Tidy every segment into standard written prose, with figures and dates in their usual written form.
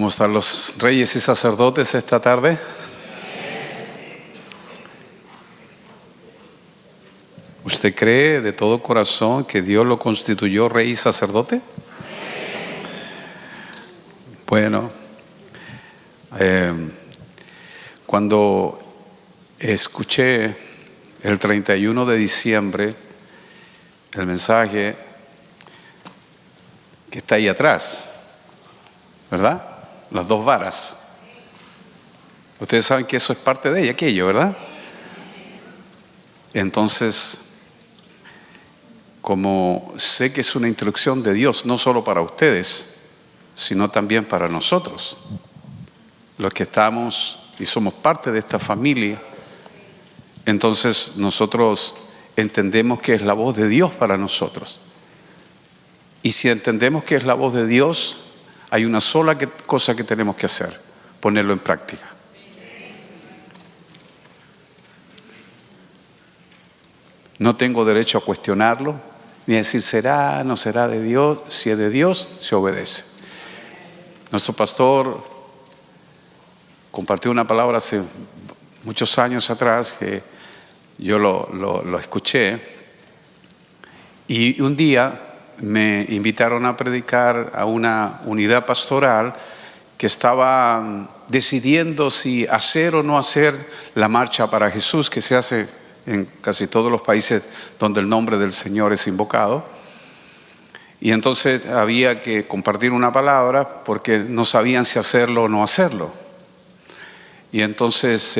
¿Cómo están los reyes y sacerdotes esta tarde? ¿Usted cree de todo corazón que Dios lo constituyó rey y sacerdote? Bueno, cuando escuché el 31 de diciembre el mensaje que está ahí atrás, ¿verdad? Las dos varas. Ustedes saben que eso es parte de ella, aquello, ¿verdad? Entonces, como sé que es una instrucción de Dios, no solo para ustedes, sino también para nosotros, los que estamos y somos parte de esta familia, entonces nosotros entendemos que es la voz de Dios para nosotros. Y si entendemos que es la voz de Dios, hay una sola cosa que tenemos que hacer: ponerlo en práctica. No tengo derecho a cuestionarlo, ni a decir será, no será de Dios. Si es de Dios, se obedece. Nuestro pastor compartió una palabra hace muchos años atrás que yo lo escuché, y un día me invitaron a predicar a una unidad pastoral que estaba decidiendo si hacer o no hacer la marcha para Jesús, que se hace en casi todos los países donde el nombre del Señor es invocado. Y entonces había que compartir una palabra porque no sabían si hacerlo o no hacerlo. Y entonces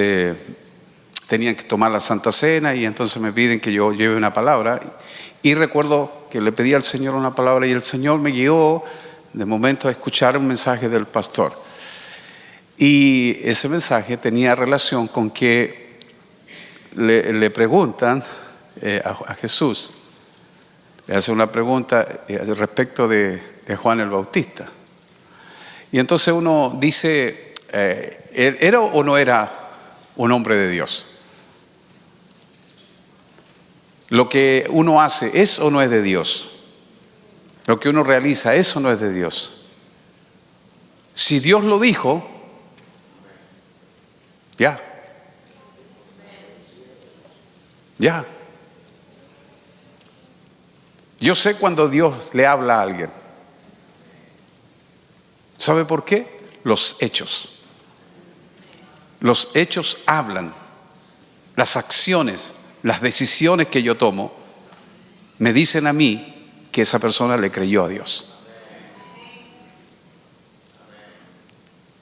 tenían que tomar la Santa Cena, y entonces me piden que yo lleve una palabra. Y recuerdo que le pedí al Señor una palabra, y el Señor me guió de momento a escuchar un mensaje del pastor. Y ese mensaje tenía relación con que le preguntan a Jesús, le hace una pregunta respecto de Juan el Bautista. Y entonces uno dice, ¿era o no era un hombre de Dios? Lo que uno hace, ¿es o no es de Dios? Lo que uno realiza, ¿es o no es de Dios? Si Dios lo dijo, ya. Yo sé cuando Dios le habla a alguien. ¿Sabe por qué? Los hechos. Los hechos hablan. Las acciones, las decisiones que yo tomo me dicen a mí que esa persona le creyó a Dios.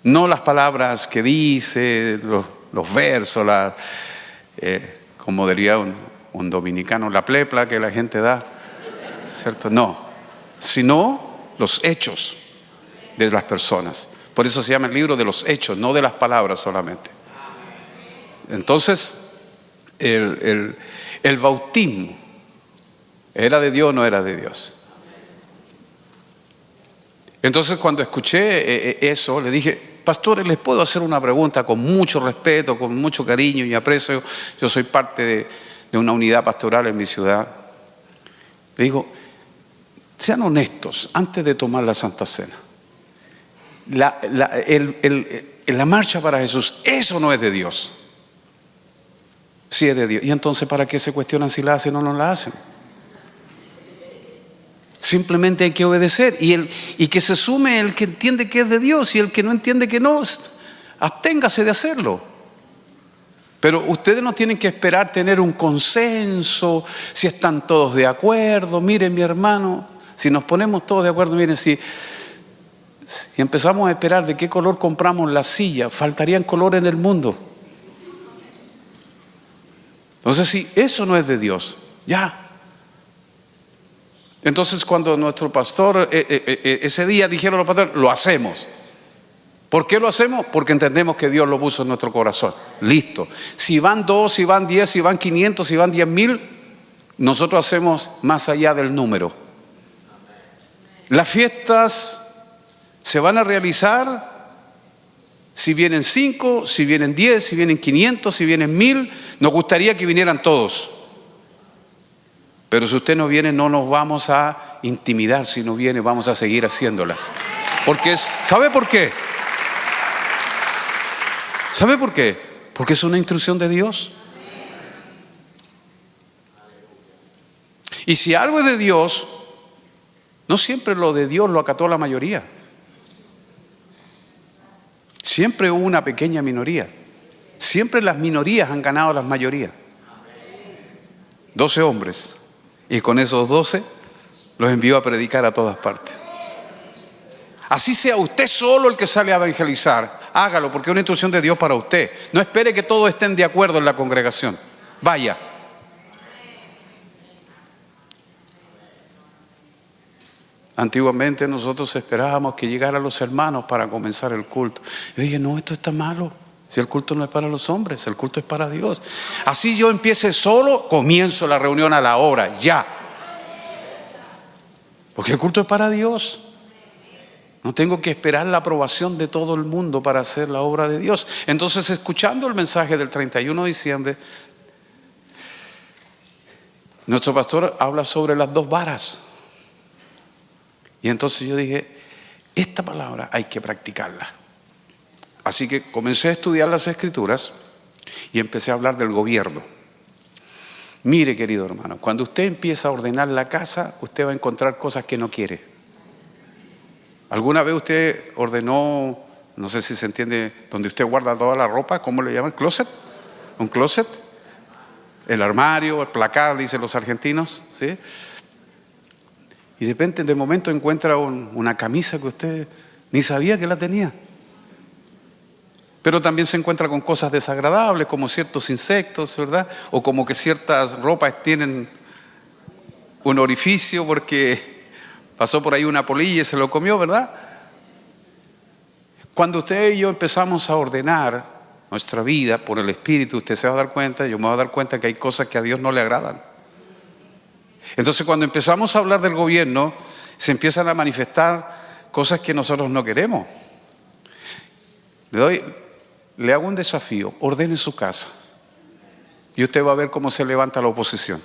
No las palabras que dice, los versos, como diría un dominicano, la plepla que la gente da, ¿cierto? No, sino los hechos de las personas. Por eso se llama el libro de los hechos, no de las palabras solamente. Entonces, el bautismo, ¿era de Dios o no era de Dios? Entonces, cuando escuché eso, le dije: pastores, les puedo hacer una pregunta con mucho respeto, con mucho cariño y aprecio. Yo soy parte de una unidad pastoral en mi ciudad. Le digo: sean honestos antes de tomar la Santa Cena. La marcha para Jesús, ¿eso no es de Dios? Sí es de Dios. Y entonces, ¿para qué se cuestionan si la hacen o no la hacen? Simplemente hay que obedecer, y que se sume el que entiende que es de Dios, y el que no entiende que no, absténgase de hacerlo. Pero ustedes no tienen que esperar tener un consenso, si están todos de acuerdo. Miren, mi hermano, si nos ponemos todos de acuerdo, miren, si empezamos a esperar de qué color compramos la silla, faltarían colores en el mundo. Entonces, si eso no es de Dios, ya. Entonces, cuando nuestro pastor ese día dijeron los pastores, lo hacemos. ¿Por qué lo hacemos? Porque entendemos que Dios lo puso en nuestro corazón. Listo. Si van 2, si van 10, si van 500, si van 10,000, nosotros hacemos más allá del número. Las fiestas se van a realizar si vienen 5, si vienen 10, si vienen 500, si vienen 1,000. Nos gustaría que vinieran todos. Pero si usted no viene, no nos vamos a intimidar. Si no viene, vamos a seguir haciéndolas. Porque ¿sabe por qué? ¿Sabe por qué? Porque es una instrucción de Dios. Y si algo es de Dios, no siempre lo de Dios lo acató la mayoría. Siempre hubo una pequeña minoría. Siempre las minorías han ganado a las mayorías. 12 hombres. Y con esos 12 los envió a predicar a todas partes. Así sea usted solo el que sale a evangelizar, hágalo porque es una instrucción de Dios para usted. No espere que todos estén de acuerdo en la congregación. Vaya. Antiguamente nosotros esperábamos que llegaran los hermanos para comenzar el culto. Yo dije, no, esto está malo. Si el culto no es para los hombres, el culto es para Dios. Así yo empiece solo, comienzo la reunión a la hora, ya. Porque el culto es para Dios. No tengo que esperar la aprobación de todo el mundo para hacer la obra de Dios. Entonces, escuchando el mensaje del 31 de diciembre, nuestro pastor habla sobre las 2 varas. Y entonces yo dije, esta palabra hay que practicarla. Así que comencé a estudiar las Escrituras y empecé a hablar del gobierno. Mire, querido hermano, cuando usted empieza a ordenar la casa, usted va a encontrar cosas que no quiere. ¿Alguna vez usted ordenó, no sé si se entiende, donde usted guarda toda la ropa? ¿Cómo le llaman? ¿Closet? ¿Un closet? El armario, el placar, dicen los argentinos, ¿sí? Y de repente, de momento, encuentra una camisa que usted ni sabía que la tenía. Pero también se encuentra con cosas desagradables, como ciertos insectos, ¿verdad? O como que ciertas ropas tienen un orificio porque pasó por ahí una polilla y se lo comió, ¿verdad? Cuando usted y yo empezamos a ordenar nuestra vida por el Espíritu, usted se va a dar cuenta, yo me voy a dar cuenta que hay cosas que a Dios no le agradan. Entonces, cuando empezamos a hablar del gobierno, se empiezan a manifestar cosas que nosotros no queremos. Le hago un desafío, ordene su casa y usted va a ver cómo se levanta la oposición.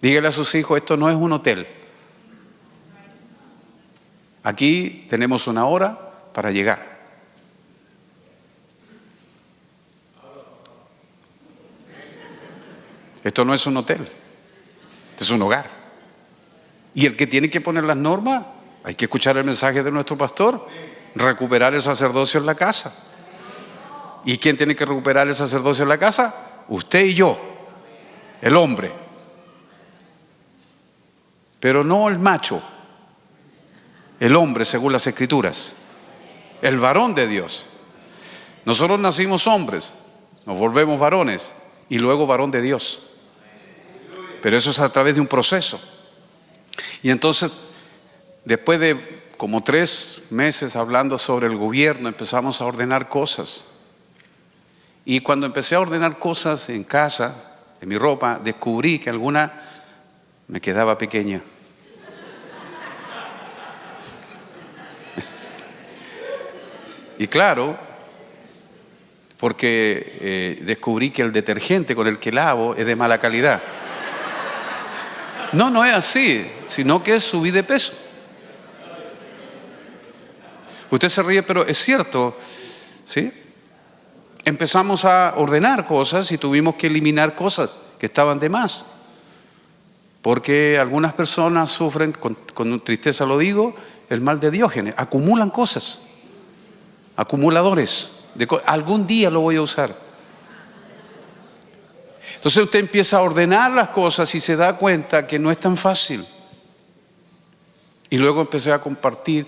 Dígale a sus hijos, esto no es un hotel. Aquí tenemos una hora para llegar. Esto no es un hotel, este es un hogar. Y el que tiene que poner las normas, hay que escuchar el mensaje de nuestro pastor, recuperar el sacerdocio en la casa. ¿Y quién tiene que recuperar el sacerdocio en la casa? Usted y yo, el hombre. Pero no el macho, el hombre según las Escrituras, el varón de Dios. Nosotros nacimos hombres, nos volvemos varones y luego varón de Dios. Pero eso es a través de un proceso. Y entonces, después de como 3 meses hablando sobre el gobierno, empezamos a ordenar cosas. Y cuando empecé a ordenar cosas en casa, en mi ropa, descubrí que alguna me quedaba pequeña. Y claro, porque descubrí que el detergente con el que lavo es de mala calidad. No, no es así, sino que subí de peso. Usted se ríe, pero es cierto, ¿sí? Empezamos a ordenar cosas y tuvimos que eliminar cosas que estaban de más. Porque algunas personas sufren, con tristeza lo digo, el mal de Diógenes. Acumulan cosas, acumuladores. Algún día lo voy a usar. Entonces usted empieza a ordenar las cosas y se da cuenta que no es tan fácil. Y luego empecé a compartir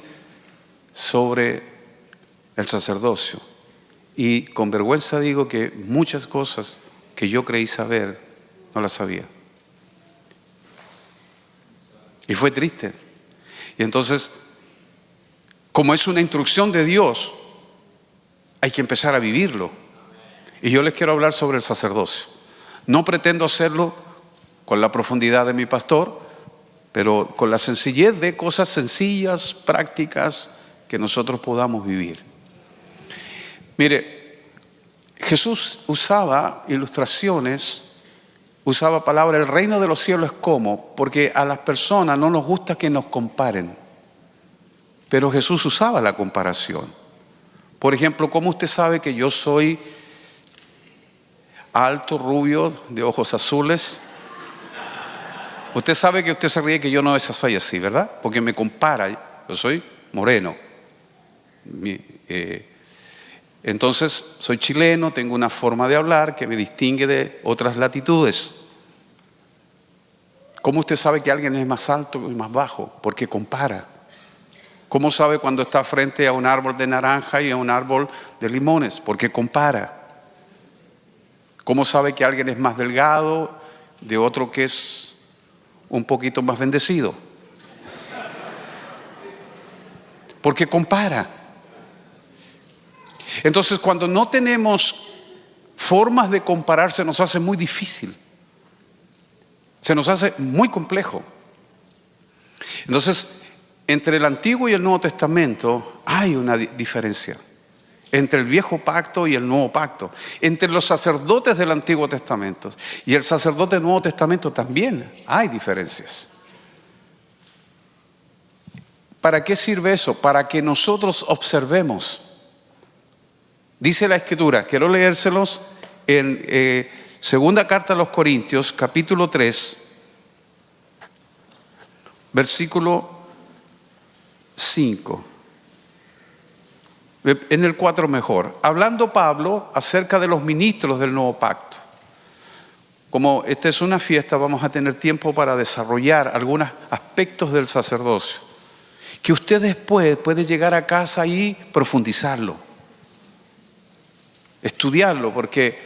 sobre el sacerdocio. Y con vergüenza digo que muchas cosas que yo creí saber, no las sabía. Y fue triste. Y entonces, como es una instrucción de Dios, hay que empezar a vivirlo. Y yo les quiero hablar sobre el sacerdocio. No pretendo hacerlo con la profundidad de mi pastor, pero con la sencillez de cosas sencillas, prácticas, que nosotros podamos vivir. Mire, Jesús usaba ilustraciones, usaba palabra, el reino de los cielos es como, porque a las personas no nos gusta que nos comparen, pero Jesús usaba la comparación. Por ejemplo, ¿cómo usted sabe que yo soy alto, rubio, de ojos azules? Usted sabe que usted se ríe que yo no soy así, ¿verdad? Porque me compara, yo soy moreno. Entonces, soy chileno, tengo una forma de hablar que me distingue de otras latitudes. ¿Cómo usted sabe que alguien es más alto y más bajo? Porque compara. ¿Cómo sabe cuando está frente a un árbol de naranja y a un árbol de limones? Porque compara. ¿Cómo sabe que alguien es más delgado de otro que es un poquito más bendecido? Porque compara. Entonces, cuando no tenemos formas de comparar, se nos hace muy difícil. Se nos hace muy complejo. Entonces, entre el Antiguo y el Nuevo Testamento hay una diferencia. Entre el Viejo Pacto y el Nuevo Pacto. Entre los sacerdotes del Antiguo Testamento y el sacerdote del Nuevo Testamento también hay diferencias. ¿Para qué sirve eso? Para que nosotros observemos. Dice la Escritura, quiero leérselos en segunda carta a los Corintios, capítulo 3, versículo 5. En el 4 mejor. Hablando Pablo acerca de los ministros del nuevo pacto. Como esta es una fiesta, vamos a tener tiempo para desarrollar algunos aspectos del sacerdocio. Que usted después puede llegar a casa y profundizarlo. Estudiarlo, porque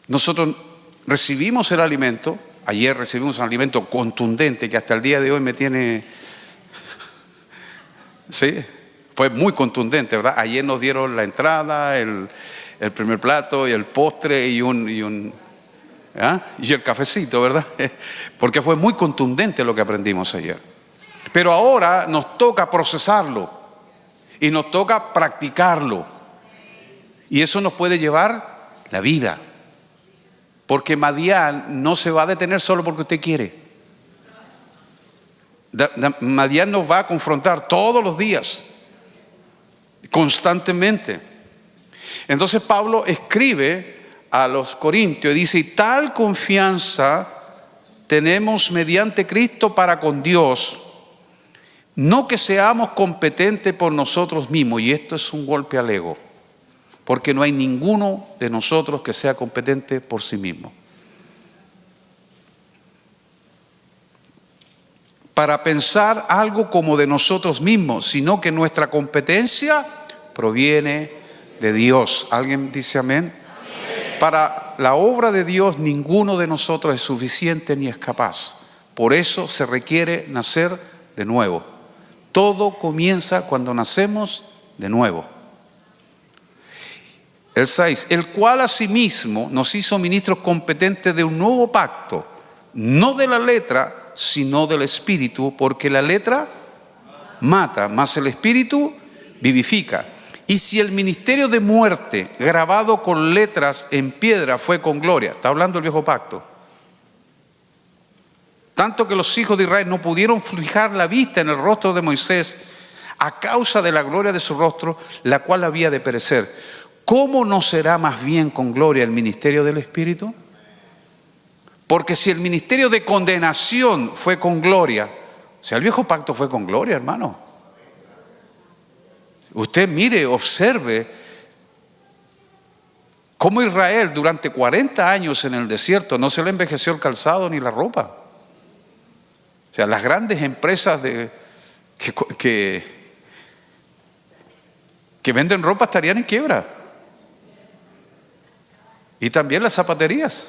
nosotros recibimos el alimento. Ayer recibimos un alimento contundente que hasta el día de hoy me tiene... ¿Sí? Fue muy contundente, ¿verdad? Ayer nos dieron la entrada, el primer plato y el postre y el cafecito, ¿verdad? Porque fue muy contundente lo que aprendimos ayer. Pero ahora nos toca procesarlo y nos toca practicarlo. Y eso nos puede llevar la vida. Porque Madián no se va a detener solo porque usted quiere. Madián nos va a confrontar todos los días. Constantemente. Entonces Pablo escribe a los Corintios y dice: tal confianza tenemos mediante Cristo para con Dios, no que seamos competentes por nosotros mismos. Y esto es un golpe al ego, porque no hay ninguno de nosotros que sea competente por sí mismo. Para pensar algo como de nosotros mismos, sino que nuestra competencia proviene de Dios. ¿Alguien dice amén? Amén. Para la obra de Dios ninguno de nosotros es suficiente ni es capaz. Por eso se requiere nacer de nuevo. Todo comienza cuando nacemos de nuevo. El 6, el cual asimismo nos hizo ministros competentes de un nuevo pacto, no de la letra, sino del Espíritu, porque la letra mata, mas el Espíritu vivifica. Y si el ministerio de muerte, grabado con letras en piedra, fue con gloria, está hablando del viejo pacto, tanto que los hijos de Israel no pudieron fijar la vista en el rostro de Moisés a causa de la gloria de su rostro, la cual había de perecer, ¿cómo no será más bien con gloria el ministerio del Espíritu? Porque si el ministerio de condenación fue con gloria, o sea, el viejo pacto fue con gloria, hermano. Usted mire, observe cómo Israel durante 40 años en el desierto no se le envejeció el calzado ni la ropa. O sea, las grandes empresas que venden ropa estarían en quiebra. Y también las zapaterías.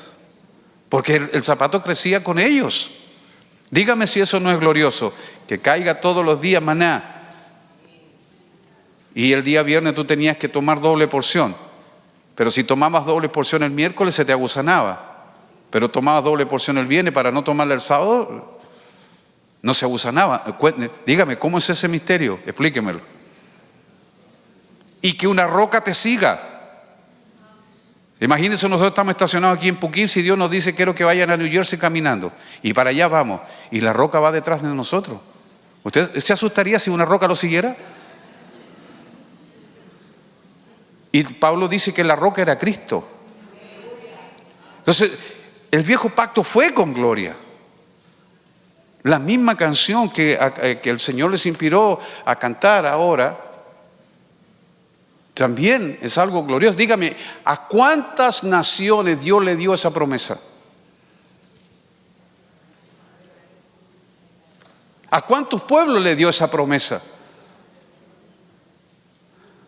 Porque el zapato crecía con ellos. Dígame si eso no es glorioso. Que caiga todos los días maná. Y el día viernes tú tenías que tomar doble porción. Pero si tomabas doble porción el miércoles se te agusanaba. Pero tomabas doble porción el viernes para no tomarla el sábado, no se agusanaba. Dígame, ¿cómo es ese misterio? Explíquemelo. Y que una roca te siga. Imagínense, nosotros estamos estacionados aquí en Poughkeepsie y Dios nos dice: quiero que vayan a New Jersey caminando. Y para allá vamos. Y la roca va detrás de nosotros. ¿Usted se asustaría si una roca lo siguiera? Y Pablo dice que la roca era Cristo. Entonces, el viejo pacto fue con gloria. La misma canción que el Señor les inspiró a cantar ahora, también es algo glorioso. Dígame, ¿a cuántas naciones Dios le dio esa promesa? ¿A cuántos pueblos le dio esa promesa?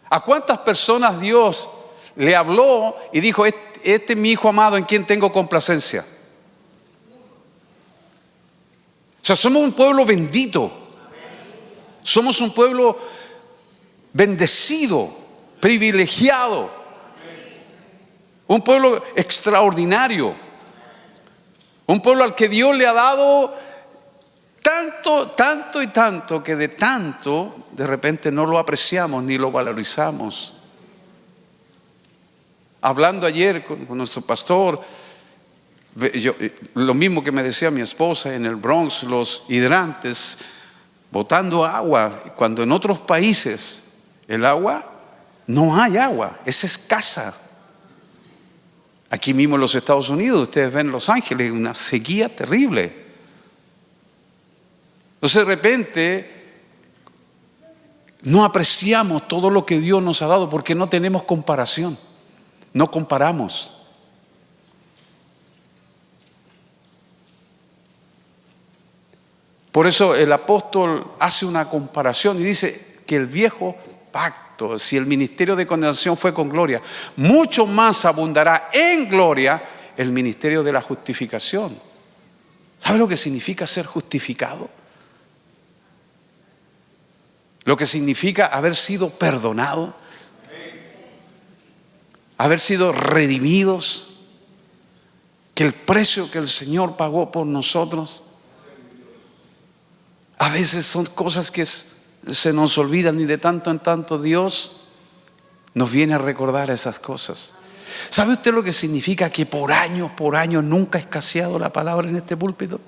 ¿A cuántas personas Dios le habló y dijo, este es mi hijo amado en quien tengo complacencia? O sea, somos un pueblo bendito. Somos un pueblo bendecido, privilegiado. Un pueblo extraordinario. Un pueblo al que Dios le ha dado tanto, tanto y tanto, que de repente no lo apreciamos ni lo valorizamos. Hablando ayer con nuestro pastor, lo mismo que me decía mi esposa en el Bronx, los hidrantes botando agua, cuando en otros países el agua, no hay agua, es escasa. Aquí mismo en los Estados Unidos, ustedes ven Los Ángeles, una sequía terrible. Entonces de repente no apreciamos todo lo que Dios nos ha dado porque no tenemos comparación, no comparamos. Por eso el apóstol hace una comparación y dice que el viejo pacto, si el ministerio de condenación fue con gloria, mucho más abundará en gloria el ministerio de la justificación. ¿Sabe lo que significa ser justificado? Lo que significa haber sido perdonado, haber sido redimidos, que el precio que el Señor pagó por nosotros. A veces son cosas que se nos olvidan y de tanto en tanto Dios nos viene a recordar esas cosas. ¿Sabe usted lo que significa que por años nunca ha escaseado la palabra en este púlpito?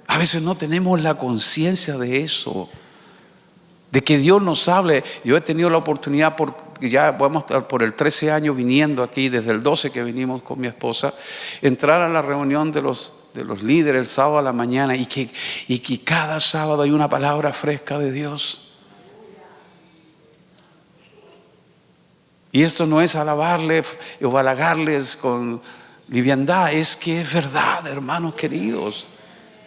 A veces no tenemos la conciencia de eso, de que Dios nos hable. Yo he tenido la oportunidad, ya vamos por el 13 años viniendo aquí, desde el 12 que vinimos con mi esposa, entrar a la reunión de los líderes el sábado a la mañana y que cada sábado hay una palabra fresca de Dios. Y esto no es alabarles o halagarles con liviandad, es que es verdad, hermanos queridos.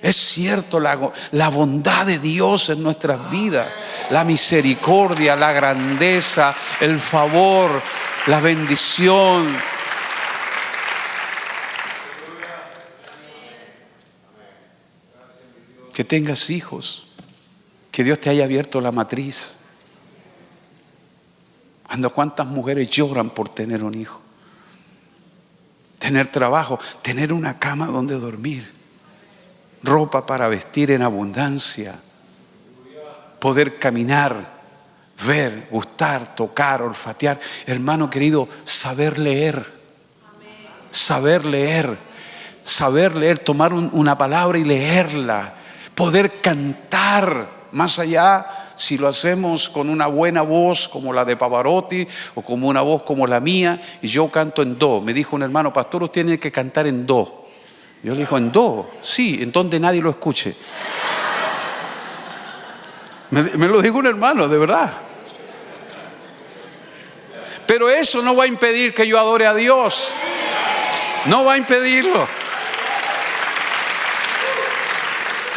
Es cierto la bondad de Dios en nuestras vidas, la misericordia, la grandeza, el favor, la bendición. Que tengas hijos, que Dios te haya abierto la matriz. ¿Cuántas mujeres lloran por tener un hijo? Tener trabajo, tener una cama donde dormir, ropa para vestir en abundancia, poder caminar, ver, gustar, tocar, olfatear. Hermano querido, saber leer, tomar una palabra y leerla, poder cantar más allá. Si lo hacemos con una buena voz como la de Pavarotti o como una voz como la mía, y yo canto en do. Me dijo un hermano, pastor, usted tiene que cantar en do. Yo le digo, ¿en do? Sí, en donde nadie lo escuche. Me lo dijo un hermano, de verdad. Pero eso no va a impedir que yo adore a Dios. No va a impedirlo.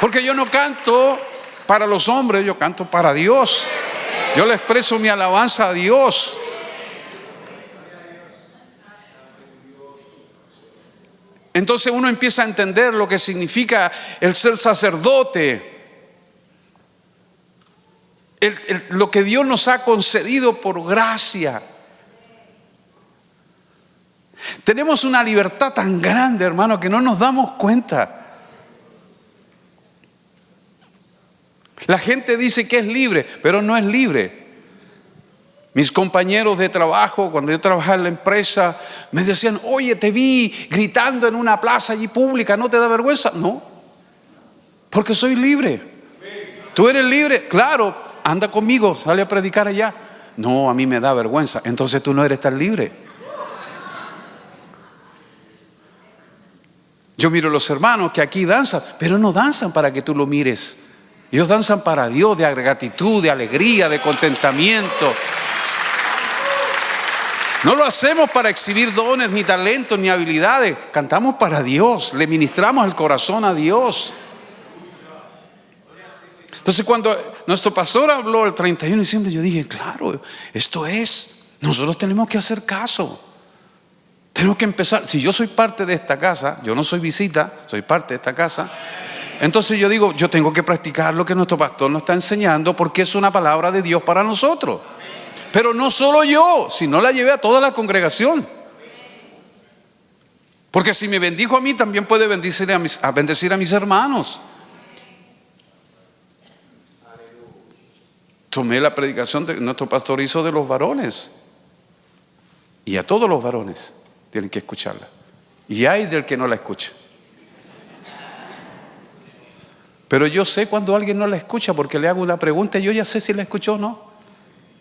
Porque yo no canto para los hombres, yo canto para Dios. Yo le expreso mi alabanza a Dios. Entonces uno empieza a entender lo que significa el ser sacerdote, lo que Dios nos ha concedido por gracia. Tenemos una libertad tan grande, hermano, que no nos damos cuenta. La gente dice que es libre, pero no es libre. Mis compañeros de trabajo, cuando yo trabajaba en la empresa, me decían, oye, te vi gritando en una plaza allí pública, ¿no te da vergüenza? No, porque soy libre. ¿Tú eres libre? Claro, anda conmigo, sale a predicar allá. No, a mí me da vergüenza. Entonces tú no eres tan libre. Yo miro a los hermanos que aquí danzan, pero no danzan para que tú lo mires. Ellos danzan para Dios, de gratitud, de alegría, de contentamiento. No lo hacemos para exhibir dones, ni talentos, ni habilidades. Cantamos para Dios, le ministramos el corazón a Dios. Entonces cuando nuestro pastor habló el 31 de diciembre, yo dije, claro, esto es, nosotros tenemos que hacer caso. Tenemos que empezar. Si yo soy parte de esta casa, yo no soy visita, soy parte de esta casa. Entonces yo digo, yo tengo que practicar lo que nuestro pastor nos está enseñando, porque es una palabra de Dios para nosotros. Pero no solo yo, sino la llevé a toda la congregación. Porque si me bendijo a mí, también puede bendecir a mis hermanos. Tomé la predicación que nuestro pastor hizo de los varones. Y a todos los varones tienen que escucharla. Y hay del que no la escucha. Pero yo sé cuando alguien no la escucha, porque le hago una pregunta y yo ya sé si la escuchó o no.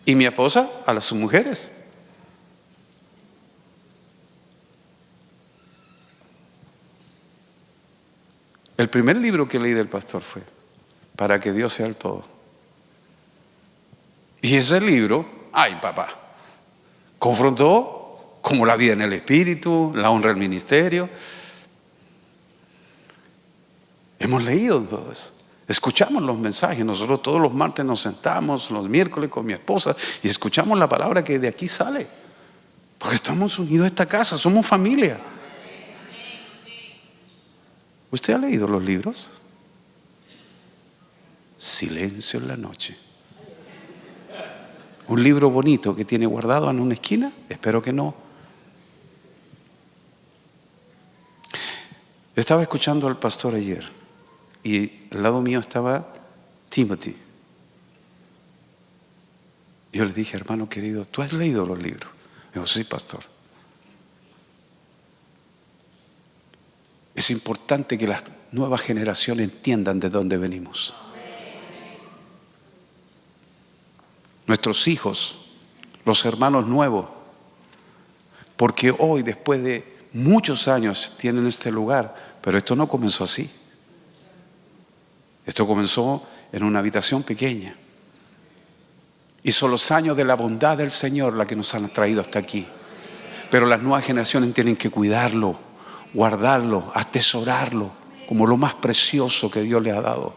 Y mi esposa a sus mujeres. El primer libro que leí del pastor fue Para que Dios sea el todo. Y ese libro, ay papá, confrontó como la vida en el espíritu, la honra del ministerio. Hemos leído todo eso. Escuchamos los mensajes. Nosotros todos los martes nos sentamos, los miércoles con mi esposa, y escuchamos la palabra que de aquí sale. Porque estamos unidos a esta casa, somos familia. ¿Usted ha leído los libros? Silencio en la noche. Un libro bonito que tiene guardado en una esquina. Espero que no. Estaba escuchando al pastor ayer y al lado mío estaba Timothy. Yo le dije, hermano querido, ¿tú has leído los libros? Me dijo, sí, pastor. Es importante que las nuevas generaciones entiendan de dónde venimos. Nuestros hijos, los hermanos nuevos, porque hoy, después de muchos años, tienen este lugar, pero esto no comenzó así. Esto comenzó en una habitación pequeña. Y son los años de la bondad del Señor la que nos han traído hasta aquí. Pero las nuevas generaciones tienen que cuidarlo, guardarlo, atesorarlo como lo más precioso que Dios le ha dado.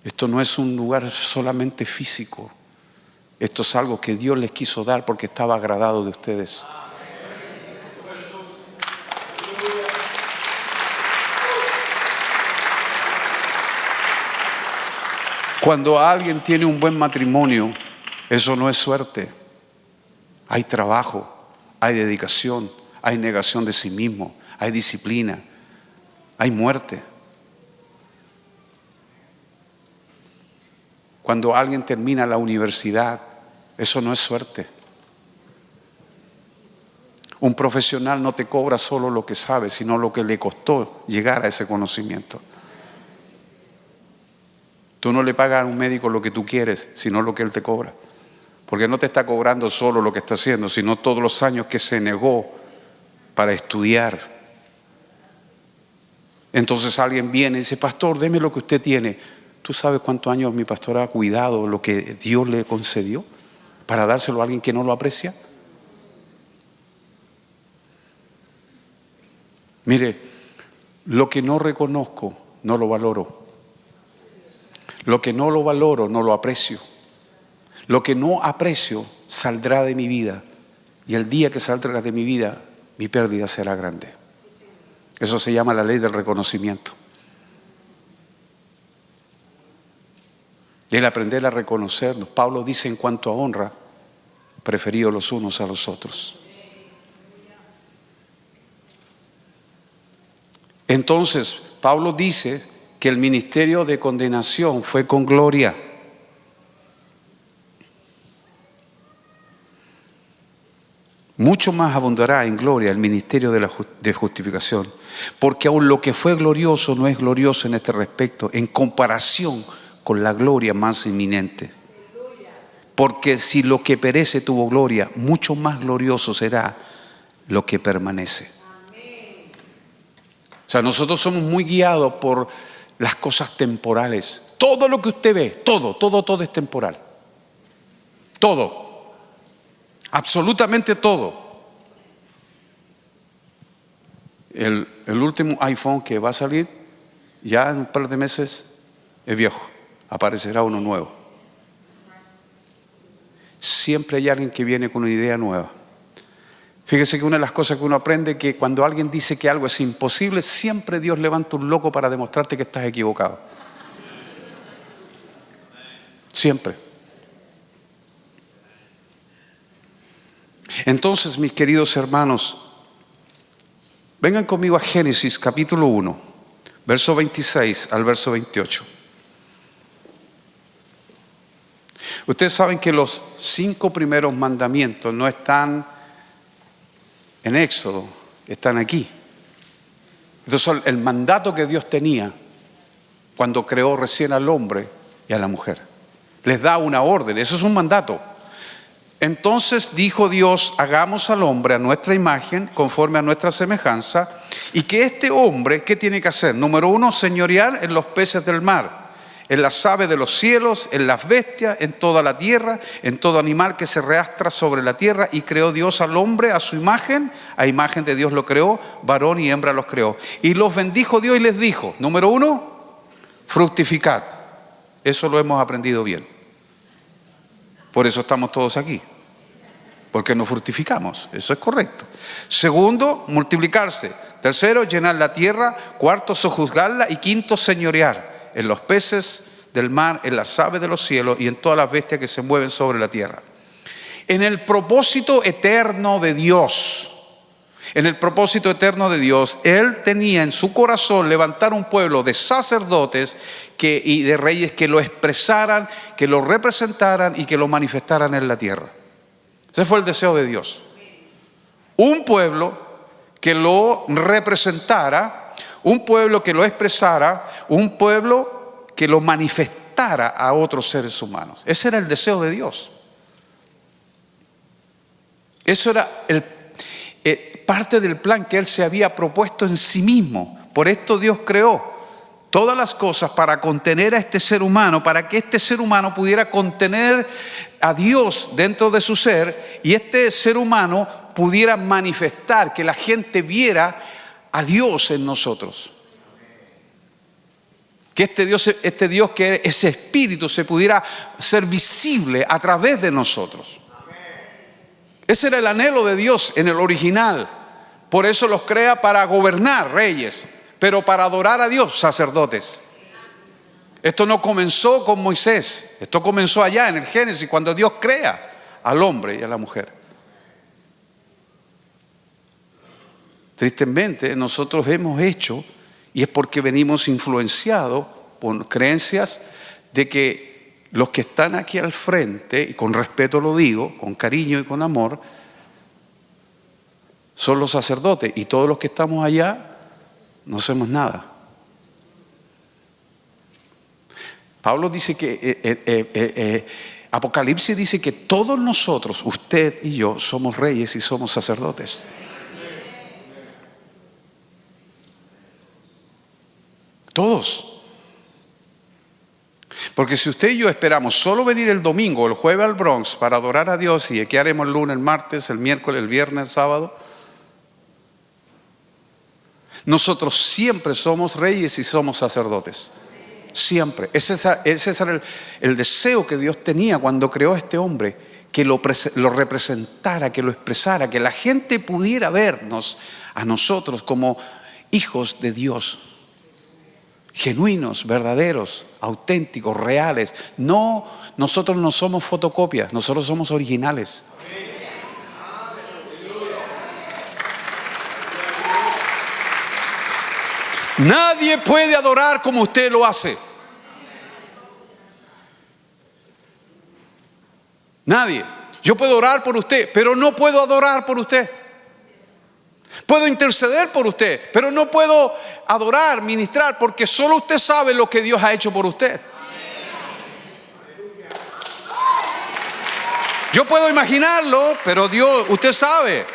Esto no es un lugar solamente físico. Esto es algo que Dios les quiso dar porque estaba agradado de ustedes. Cuando alguien tiene un buen matrimonio, eso no es suerte. Hay trabajo, hay dedicación, hay negación de sí mismo, hay disciplina, hay muerte. Cuando alguien termina la universidad, eso no es suerte. Un profesional no te cobra solo lo que sabe, sino lo que le costó llegar a ese conocimiento. Tú no le pagas a un médico lo que tú quieres, sino lo que él te cobra. Porque no te está cobrando solo lo que está haciendo, sino todos los años que se negó para estudiar. Entonces alguien viene y dice, pastor, deme lo que usted tiene. ¿Tú sabes cuántos años mi pastor ha cuidado lo que Dios le concedió para dárselo a alguien que no lo aprecia? Mire, lo que no reconozco, no lo valoro. Lo que no lo valoro, no lo aprecio. Lo que no aprecio saldrá de mi vida. Y el día que salga de mi vida, mi pérdida será grande. Eso se llama la ley del reconocimiento. El aprender a reconocernos. Pablo dice en cuanto a honra, preferidos los unos a los otros. Entonces, Pablo dice que el ministerio de condenación fue con gloria. Mucho más abundará en gloria el ministerio de justificación, porque aun lo que fue glorioso no es glorioso en este respecto, en comparación con la gloria más inminente. Porque si lo que perece tuvo gloria, mucho más glorioso será lo que permanece. O sea, nosotros somos muy guiados por las cosas temporales. Todo lo que usted ve, todo es temporal. Todo. Absolutamente todo. El último iPhone que va a salir, ya en un par de meses, es viejo. Aparecerá uno nuevo. Siempre hay alguien que viene con una idea nueva. Fíjese que una de las cosas que uno aprende es que cuando alguien dice que algo es imposible, siempre Dios levanta un loco para demostrarte que estás equivocado. Siempre. Entonces, mis queridos hermanos, vengan conmigo a Génesis capítulo 1, verso 26 al verso 28. Ustedes saben que los 5 primeros mandamientos no están en Éxodo, están aquí. Estos son el mandato que Dios tenía cuando creó recién al hombre y a la mujer. Les da una orden, eso es un mandato. Entonces dijo Dios: hagamos al hombre a nuestra imagen, conforme a nuestra semejanza, y que este hombre, ¿qué tiene que hacer? Número 1, señorear en los peces del mar, en las aves de los cielos, en las bestias, en toda la tierra, en todo animal que se arrastra sobre la tierra. Y creó Dios al hombre a su imagen, a imagen de Dios lo creó, varón y hembra los creó. Y los bendijo Dios y les dijo, número 1, fructificad. Eso lo hemos aprendido bien. Por eso estamos todos aquí, porque nos fructificamos, eso es correcto. Segundo, multiplicarse. Tercero, llenar la tierra. Cuarto, sojuzgarla. Y quinto, señorear en los peces del mar, en las aves de los cielos y en todas las bestias que se mueven sobre la tierra. En el propósito eterno de Dios, Él tenía en su corazón levantar un pueblo de sacerdotes y de reyes que lo expresaran, que lo representaran y que lo manifestaran en la tierra. Ese fue el deseo de Dios. Un pueblo que lo representara, un pueblo que lo expresara, un pueblo que lo manifestara a otros seres humanos. Ese era el deseo de Dios. Eso era parte del plan que Él se había propuesto en sí mismo. Por esto Dios creó todas las cosas para contener a este ser humano, para que este ser humano pudiera contener a Dios dentro de su ser y este ser humano pudiera manifestar, que la gente viera a Dios en nosotros. Que este Dios que es espíritu se pudiera ser visible a través de nosotros. Ese era el anhelo de Dios en el original. Por eso los crea para gobernar, reyes, pero para adorar a Dios, sacerdotes. Esto no comenzó con Moisés, esto comenzó allá en el Génesis, cuando Dios crea al hombre y a la mujer. Tristemente nosotros hemos hecho, y es porque venimos influenciados por creencias de que los que están aquí al frente, y con respeto lo digo, con cariño y con amor, son los sacerdotes, y todos los que estamos allá no hacemos nada. Pablo dice que Apocalipsis dice que todos nosotros, usted y yo, somos reyes y somos sacerdotes. Todos. Porque si usted y yo esperamos solo venir el domingo o el jueves al Bronx para adorar a Dios, y ¿qué haremos el lunes, el martes, el miércoles, el viernes, el sábado? Nosotros siempre somos reyes y somos sacerdotes. Siempre. Ese era el deseo que Dios tenía cuando creó a este hombre, que lo representara, que lo expresara, que la gente pudiera vernos a nosotros como hijos de Dios. Genuinos, verdaderos, auténticos, reales. No, nosotros no somos fotocopias, nosotros somos originales. Nadie puede adorar como usted lo hace. Nadie. Yo puedo orar por usted, pero no puedo adorar por usted. Puedo interceder por usted, pero no puedo adorar, ministrar, porque solo usted sabe lo que Dios ha hecho por usted. Yo puedo imaginarlo, pero Dios, usted sabe.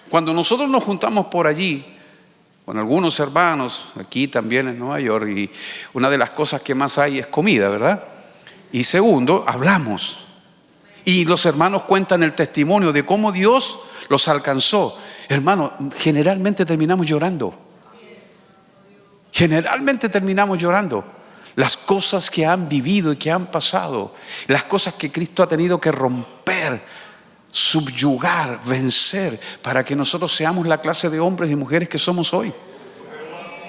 Cuando nosotros nos juntamos por allí con algunos hermanos, aquí también en Nueva York, y una de las cosas que más hay es comida, ¿verdad? Y segundo, hablamos. Y los hermanos cuentan el testimonio de cómo Dios los alcanzó. Hermano, generalmente terminamos llorando. Generalmente terminamos llorando. Las cosas que han vivido y que han pasado, las cosas que Cristo ha tenido que romper, subyugar, vencer, para que nosotros seamos la clase de hombres y mujeres que somos hoy.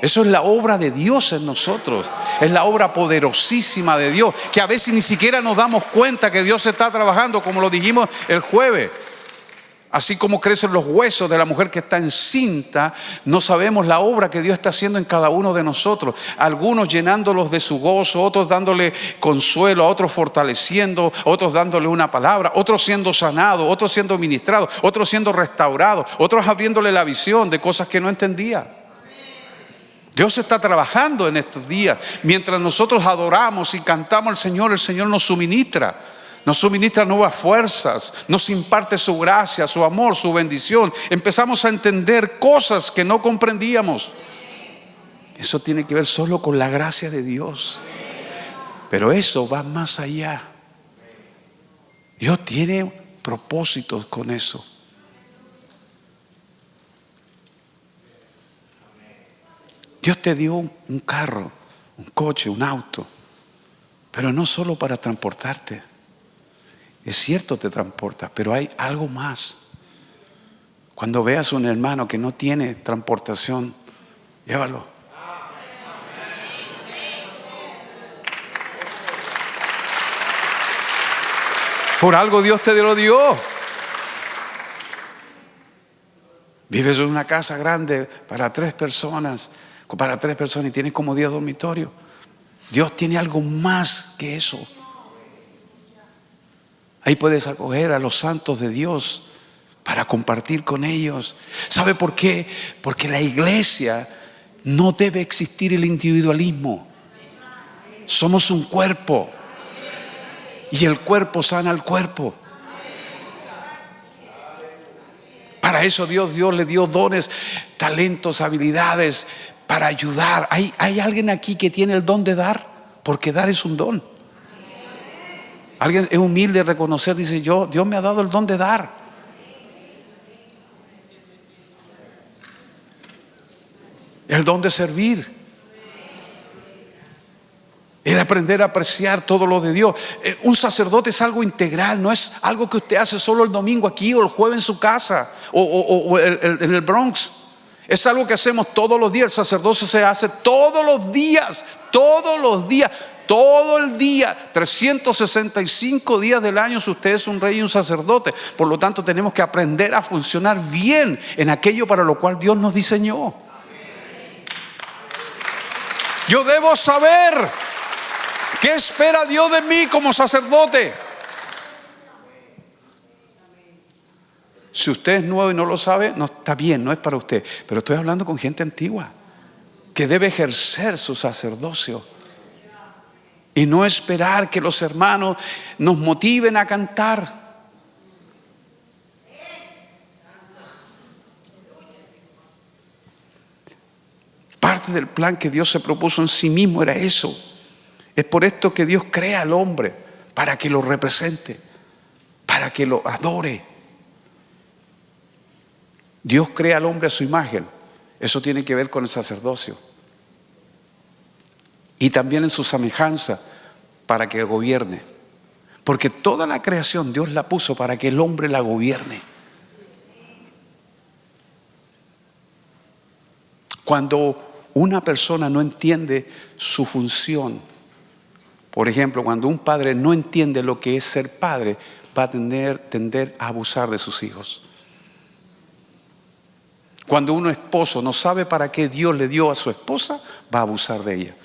Eso es la obra de Dios en nosotros. Es la obra poderosísima de Dios, que a veces ni siquiera nos damos cuenta que Dios está trabajando, como lo dijimos el jueves. Así como crecen los huesos de la mujer que está encinta, no sabemos la obra que Dios está haciendo en cada uno de nosotros. Algunos llenándolos de su gozo, otros dándole consuelo, a otros fortaleciendo, otros dándole una palabra, otros siendo sanados, otros siendo ministrados, otros siendo restaurados, otros abriéndole la visión de cosas que no entendía. Dios está trabajando en estos días. Mientras nosotros adoramos y cantamos al Señor, el Señor nos suministra nuevas fuerzas, nos imparte su gracia, su amor, su bendición. Empezamos a entender cosas que no comprendíamos. Eso tiene que ver solo con la gracia de Dios. Pero eso va más allá. Dios tiene propósitos con eso. Dios te dio un carro, un coche, un auto, pero no solo para transportarte. Es cierto, te transporta, pero hay algo más. Cuando veas a un hermano que no tiene transportación, llévalo. Por algo Dios te lo dio. Vives en una casa grande para tres personas y tienes como 10 dormitorios. Dios tiene algo más que eso. Ahí puedes acoger a los santos de Dios para compartir con ellos. ¿Sabe por qué? Porque la iglesia no debe existir el individualismo. Somos un cuerpo y el cuerpo sana al cuerpo. Para eso Dios le dio dones, talentos, habilidades para ayudar. ¿Hay alguien aquí que tiene el don de dar? Porque dar es un don. Alguien es humilde de reconocer, dice: Dios me ha dado el don de dar. El don de servir. El aprender a apreciar todo lo de Dios. Un sacerdote es algo integral, no es algo que usted hace solo el domingo aquí o el jueves en su casa o en el Bronx. Es algo que hacemos todos los días. El sacerdocio se hace todos los días, todo el día, 365 días del año. Si usted es un rey y un sacerdote, por lo tanto tenemos que aprender a funcionar bien en aquello para lo cual Dios nos diseñó. Yo debo saber qué espera Dios de mí como sacerdote. Si usted es nuevo y no lo sabe, no está bien, no es para usted. Pero estoy hablando con gente antigua que debe ejercer su sacerdocio y no esperar que los hermanos nos motiven a cantar. Parte del plan que Dios se propuso en sí mismo era eso. Es por esto que Dios crea al hombre, para que lo represente, para que lo adore. Dios crea al hombre a su imagen. Eso tiene que ver con el sacerdocio. Y también en su semejanza, para que gobierne. Porque toda la creación Dios la puso para que el hombre la gobierne. Cuando una persona no entiende su función, por ejemplo, cuando un padre no entiende lo que es ser padre, va a tender a abusar de sus hijos. Cuando un esposo no sabe para qué Dios le dio a su esposa, va a abusar de ella.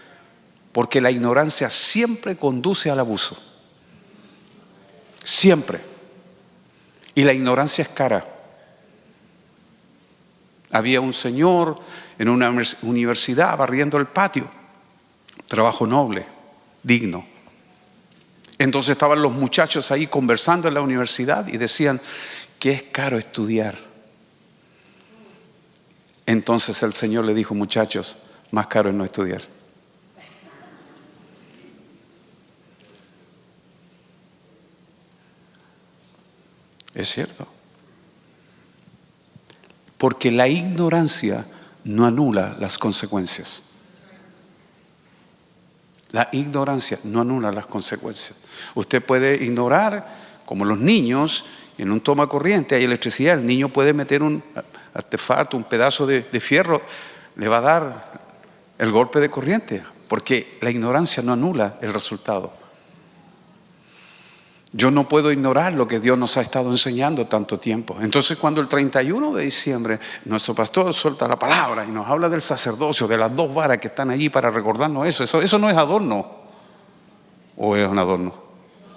Porque la ignorancia siempre conduce al abuso. Siempre. Y la ignorancia es cara. Había un señor en una universidad barriendo el patio. Trabajo noble, digno. Entonces estaban los muchachos ahí conversando en la universidad y decían que es caro estudiar. Entonces el Señor le dijo: muchachos, más caro es no estudiar. Es cierto. Porque la ignorancia no anula las consecuencias. La ignorancia no anula las consecuencias. Usted puede ignorar, como los niños, en un toma corriente hay electricidad, el niño puede meter un artefacto, un pedazo de fierro, le va a dar el golpe de corriente, porque la ignorancia no anula el resultado. Yo no puedo ignorar lo que Dios nos ha estado enseñando tanto tiempo. Entonces, cuando el 31 de diciembre nuestro pastor suelta la palabra y nos habla del sacerdocio, de las 2 varas que están allí para recordarnos eso no es adorno. ¿O es un adorno?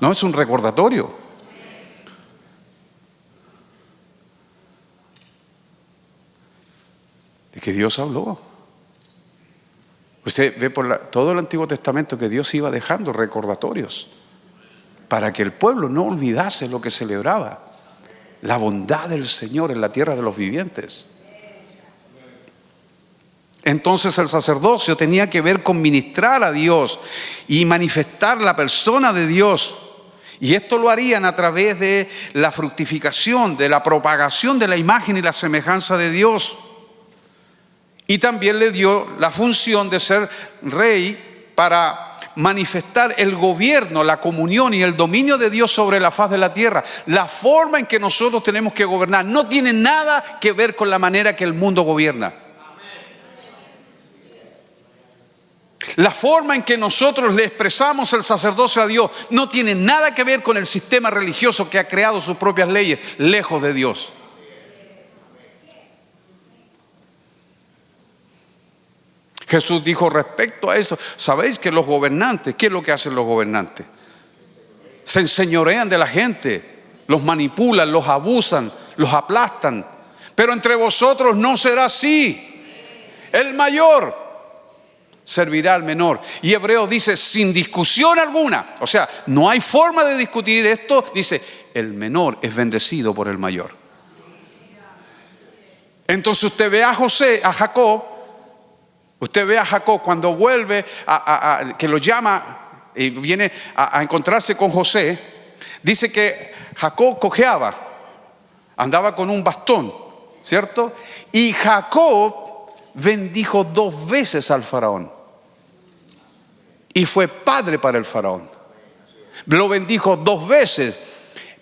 No, es un recordatorio. De que Dios habló. Usted ve por todo el Antiguo Testamento que Dios iba dejando recordatorios para que el pueblo no olvidase lo que celebraba, la bondad del Señor en la tierra de los vivientes. Entonces el sacerdocio tenía que ver con ministrar a Dios y manifestar la persona de Dios. Y esto lo harían a través de la fructificación, de la propagación de la imagen y la semejanza de Dios. Y también le dio la función de ser rey para manifestar el gobierno, la comunión y el dominio de Dios sobre la faz de la tierra. La forma en que nosotros tenemos que gobernar no tiene nada que ver con la manera que el mundo gobierna. La forma en que nosotros le expresamos el sacerdocio a Dios no tiene nada que ver con el sistema religioso que ha creado sus propias leyes, lejos de Dios. Jesús dijo respecto a eso: ¿sabéis que los gobernantes, qué es lo que hacen los gobernantes? Se enseñorean de la gente, los manipulan, los abusan, los aplastan. Pero entre vosotros no será así. El mayor servirá al menor. Y Hebreo dice sin discusión alguna, o sea, no hay forma de discutir esto. Dice, el menor es bendecido por el mayor. Entonces usted ve a Jacob cuando vuelve que lo llama y viene a encontrarse con José. Dice que Jacob cojeaba, andaba con un bastón, ¿cierto? Y Jacob bendijo 2 veces al faraón y fue padre para el faraón. Lo bendijo 2 veces.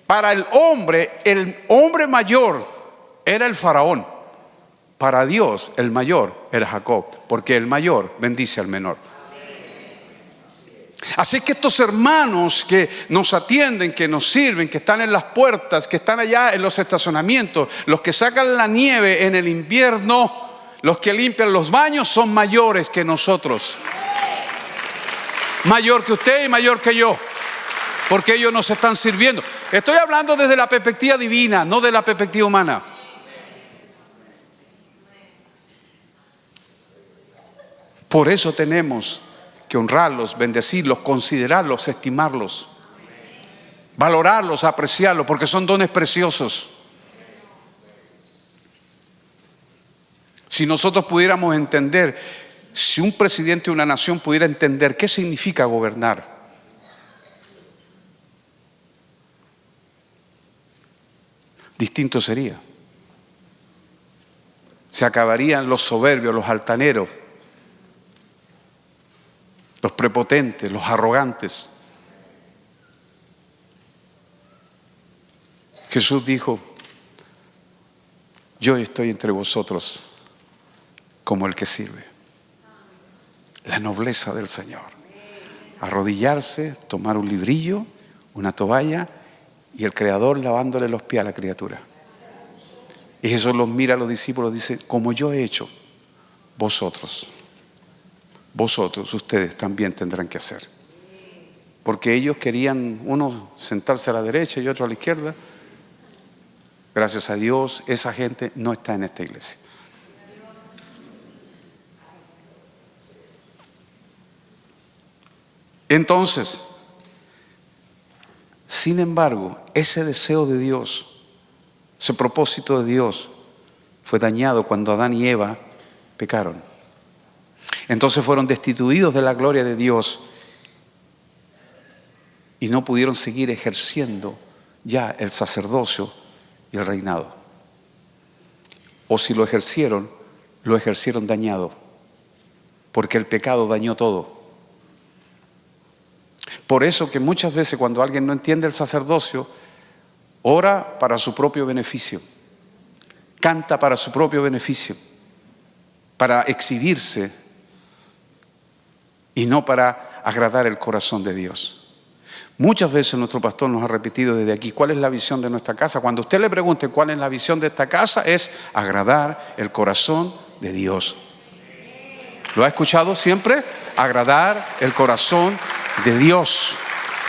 Para el hombre mayor era el faraón. Para Dios el mayor era Jacob, porque el mayor bendice al menor. Así que estos hermanos que nos atienden, que nos sirven, que están en las puertas, que están allá en los estacionamientos, los que sacan la nieve en el invierno, los que limpian los baños, son mayores que nosotros. Mayor que usted y mayor que yo, porque ellos nos están sirviendo. Estoy hablando desde la perspectiva divina, no de la perspectiva humana. Por eso tenemos que honrarlos, bendecirlos, considerarlos, estimarlos, valorarlos, apreciarlos, porque son dones preciosos. Si nosotros pudiéramos entender, si un presidente de una nación pudiera entender qué significa gobernar, distinto sería. Se acabarían los soberbios, los altaneros, los prepotentes, los arrogantes. Jesús dijo, yo estoy entre vosotros como el que sirve. La nobleza del Señor. Arrodillarse, tomar un librillo, una toalla y el Creador lavándole los pies a la criatura. Y Jesús los mira a los discípulos y dice, como yo he hecho, vosotros, ustedes también tendrán que hacer. Porque ellos querían, uno sentarse a la derecha y otro a la izquierda. Gracias a Dios, esa gente no está en esta iglesia. Entonces, Sin embargo, ese deseo de Dios, ese propósito de Dios, fue dañado cuando Adán y Eva pecaron. Entonces fueron destituidos de la gloria de Dios y no pudieron seguir ejerciendo ya el sacerdocio y el reinado. O si lo ejercieron dañado, porque el pecado dañó todo. Por eso que muchas veces cuando alguien no entiende el sacerdocio, ora para su propio beneficio, canta para su propio beneficio, para exhibirse y no para agradar el corazón de Dios. Muchas veces nuestro pastor nos ha repetido desde aquí, ¿cuál es la visión de nuestra casa? Cuando usted le pregunte cuál es la visión de esta casa, es agradar el corazón de Dios. ¿Lo ha escuchado siempre? Agradar el corazón de Dios.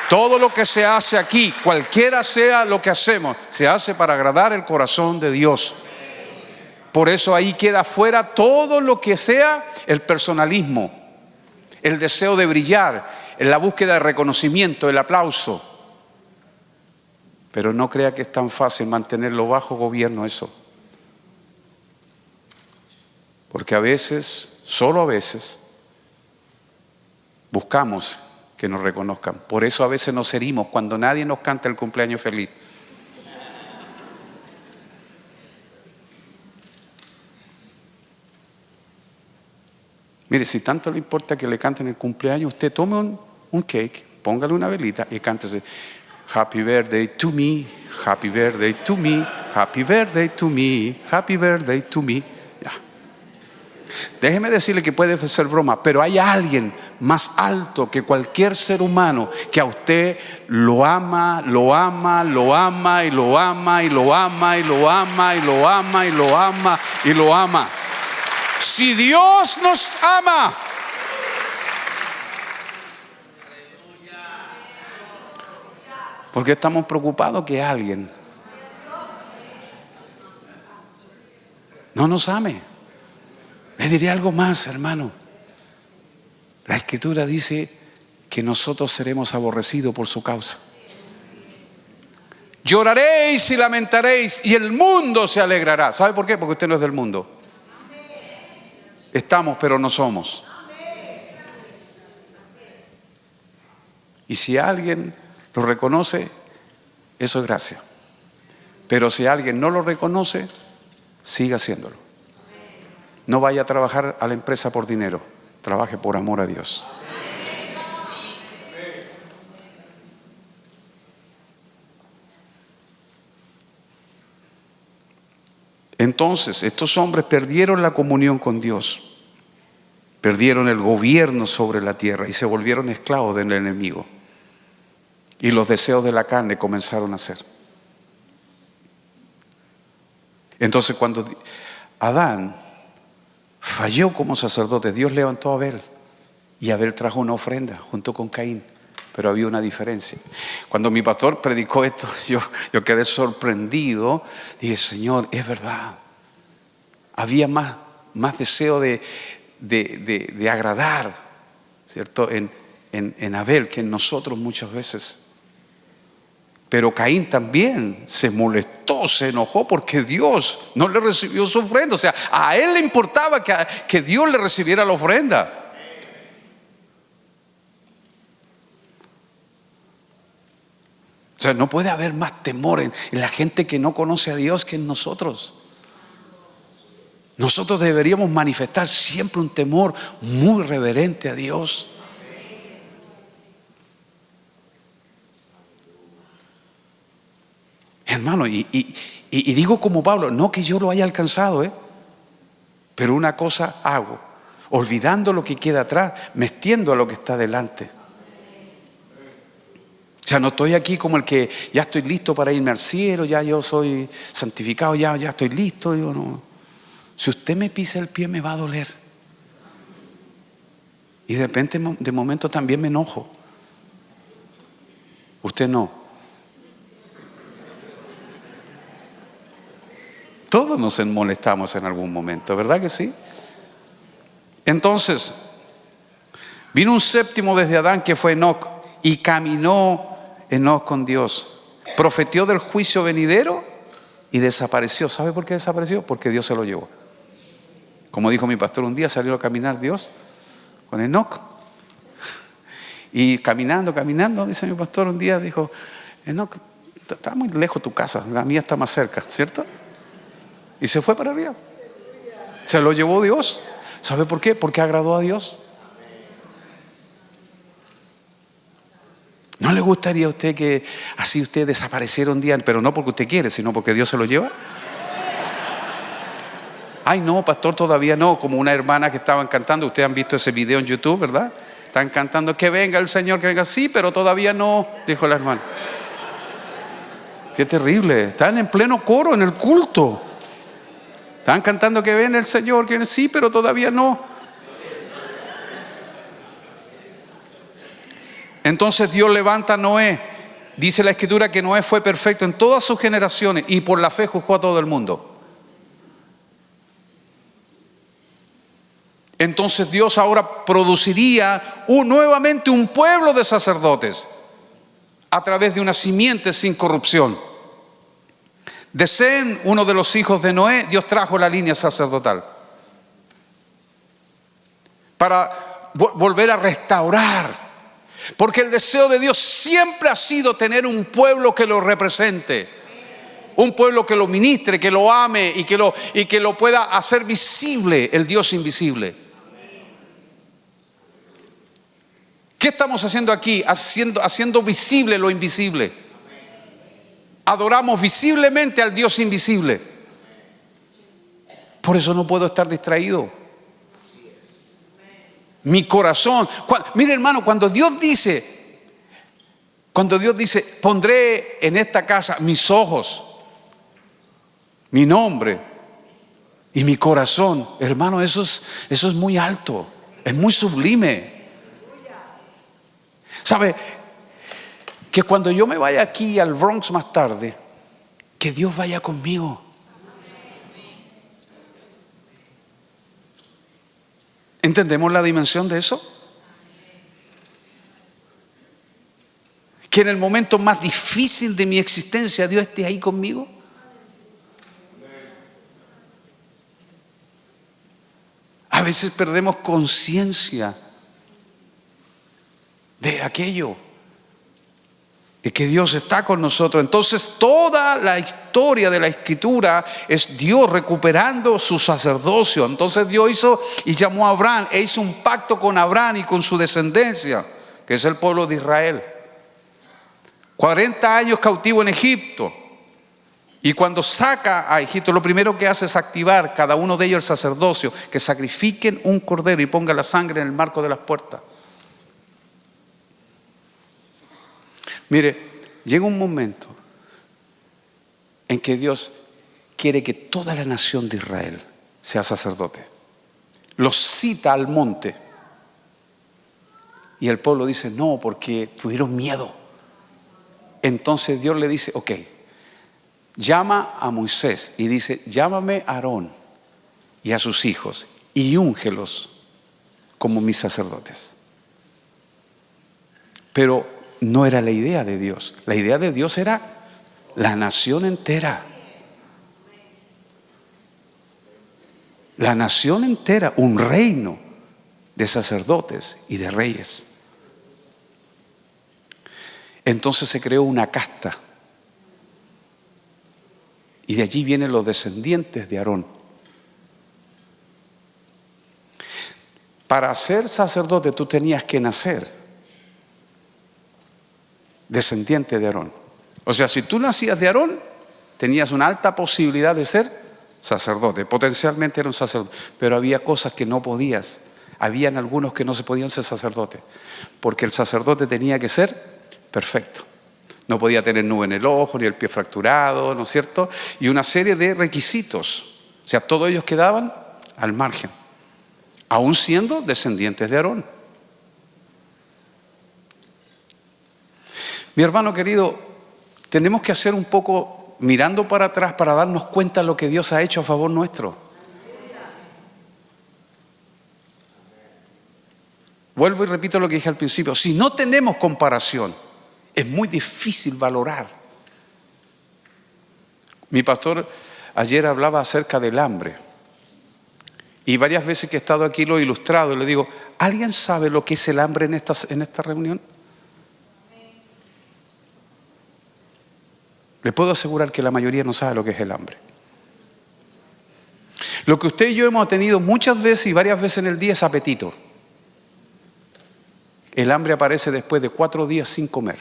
Todo lo que se hace aquí, cualquiera sea lo que hacemos, se hace para agradar el corazón de Dios. Por eso ahí queda fuera todo lo que sea el personalismo, el deseo de brillar, la búsqueda de reconocimiento, el aplauso. Pero no crea que es tan fácil mantenerlo bajo gobierno eso. Porque a veces, solo a veces, buscamos que nos reconozcan. Por eso a veces nos herimos cuando nadie nos canta el cumpleaños feliz. Mire, si tanto le importa que le canten el cumpleaños, usted tome un cake, póngale una velita y cántese Happy birthday to me, happy birthday to me, happy birthday to me, happy birthday to me. Ya. Déjeme decirle que puede ser broma, pero hay alguien más alto que cualquier ser humano que a usted lo ama, lo ama, lo ama y lo ama y lo ama y lo ama y lo ama y lo ama y lo ama. Si Dios nos ama, ¿por qué estamos preocupados que alguien no nos ame? Le diré algo más, hermano. La Escritura dice que nosotros seremos aborrecidos por su causa. Lloraréis y lamentaréis y el mundo se alegrará. ¿Sabe por qué? Porque usted no es del mundo. Estamos, pero no somos. Y si alguien lo reconoce, eso es gracia. Pero si alguien no lo reconoce, siga haciéndolo. No vaya a trabajar a la empresa por dinero, trabaje por amor a Dios. Entonces, estos hombres perdieron la comunión con Dios, perdieron el gobierno sobre la tierra y se volvieron esclavos del enemigo. Y los deseos de la carne comenzaron a ser. Entonces, cuando Adán falló como sacerdote, Dios levantó a Abel y Abel trajo una ofrenda junto con Caín. Pero había una diferencia. Cuando mi pastor predicó esto, yo quedé sorprendido. Dije, Señor, es verdad. Había más deseo de agradar, ¿cierto? En Abel que en nosotros muchas veces. Pero Caín también se molestó, se enojó porque Dios no le recibió su ofrenda. O sea, a él le importaba que Dios le recibiera la ofrenda. O sea, no puede haber más temor en la gente que no conoce a Dios que en nosotros. Nosotros deberíamos manifestar siempre un temor muy reverente a Dios. Hermano, y digo como Pablo, no que yo lo haya alcanzado, pero una cosa hago, olvidando lo que queda atrás, me extiendo a lo que está delante. O sea, no estoy aquí como el que ya estoy listo para irme al cielo, ya yo soy santificado, ya estoy listo. Digo, no. Si usted me pisa el pie me va a doler. Y de repente, de momento también me enojo. Usted no. Todos nos molestamos en algún momento, ¿verdad que sí? Entonces, vino un séptimo desde Adán que fue Enoc y caminó Enoc con Dios. Profetió del juicio venidero y desapareció. ¿Sabe por qué desapareció? Porque Dios se lo llevó. Como dijo mi pastor, un día salió a caminar Dios con Enoc. Y caminando, dice mi pastor, un día dijo: Enoc, está muy lejos tu casa, la mía está más cerca, ¿cierto? Y se fue para arriba. Se lo llevó Dios. ¿Sabe por qué? Porque agradó a Dios. ¿No le gustaría a usted que así usted desapareciera un día, pero no porque usted quiere, sino porque Dios se lo lleva? Ay, no, pastor, todavía no. Como una hermana que estaban cantando, ustedes han visto ese video en YouTube, ¿verdad? Están cantando: que venga el Señor, que venga. Sí, pero todavía no, dijo la hermana. Qué terrible. Están en pleno coro en el culto. Están cantando: que venga el Señor, que venga. Sí, pero todavía no. Entonces Dios levanta a Noé. Dice la Escritura que Noé fue perfecto en todas sus generaciones y por la fe juzgó a todo el mundo. Entonces Dios ahora produciría nuevamente un pueblo de sacerdotes a través de una simiente sin corrupción. De Sem, uno de los hijos de Noé, Dios trajo la línea sacerdotal para volver a restaurar. Porque el deseo de Dios siempre ha sido tener un pueblo que lo represente, un pueblo que lo ministre, que lo ame y que lo pueda hacer visible, el Dios invisible. ¿Qué estamos haciendo aquí? Haciendo visible lo invisible. Adoramos visiblemente al Dios invisible. Por eso no puedo estar distraído. Mi corazón. Mire, hermano, cuando Dios dice, pondré en esta casa mis ojos, mi nombre y mi corazón, hermano, eso es muy alto, es muy sublime. ¿Sabe? Que cuando yo me vaya aquí al Bronx más tarde, que Dios vaya conmigo. ¿Entendemos la dimensión de eso? Que en el momento más difícil de mi existencia Dios esté ahí conmigo. A veces perdemos conciencia de aquello, de que Dios está con nosotros. Entonces toda la historia de la Escritura es Dios recuperando su sacerdocio. Entonces Dios hizo y llamó a Abraham e hizo un pacto con Abraham y con su descendencia, que es el pueblo de Israel. 40 años cautivo en Egipto. Y cuando saca a Egipto, lo primero que hace es activar cada uno de ellos el sacerdocio, que sacrifiquen un cordero y pongan la sangre en el marco de las puertas. Mire, llega un momento en que Dios quiere que toda la nación de Israel sea sacerdote. Los cita al monte. Y el pueblo dice: no, porque tuvieron miedo. Entonces Dios le dice: ok, llama a Moisés y dice: llámame a Aarón y a sus hijos y úngelos como mis sacerdotes. Pero no era la idea de Dios. La idea de Dios era la nación entera. La nación entera, un reino de sacerdotes y de reyes. Entonces se creó una casta. Y de allí vienen los descendientes de Aarón. Para ser sacerdote tú tenías que nacer descendiente de Aarón. O sea, si tú nacías de Aarón, tenías una alta posibilidad de ser sacerdote. Potencialmente era un sacerdote. Pero había cosas que no podías. Habían algunos que no se podían ser sacerdotes. Porque el sacerdote tenía que ser perfecto. No podía tener nube en el ojo, ni el pie fracturado, ¿no es cierto? Y una serie de requisitos. O sea, todos ellos quedaban al margen, aún siendo descendientes de Aarón. Mi hermano querido, tenemos que hacer un poco mirando para atrás para darnos cuenta de lo que Dios ha hecho a favor nuestro. Vuelvo y repito lo que dije al principio. Si no tenemos comparación es muy difícil valorar. Mi pastor ayer hablaba acerca del hambre. Y varias veces que he estado aquí lo he ilustrado y le digo, ¿alguien sabe lo que es el hambre en esta reunión? Le puedo asegurar que la mayoría no sabe lo que es el hambre. Lo que usted y yo hemos tenido muchas veces y varias veces en el día es apetito. El hambre aparece después de 4 días sin comer.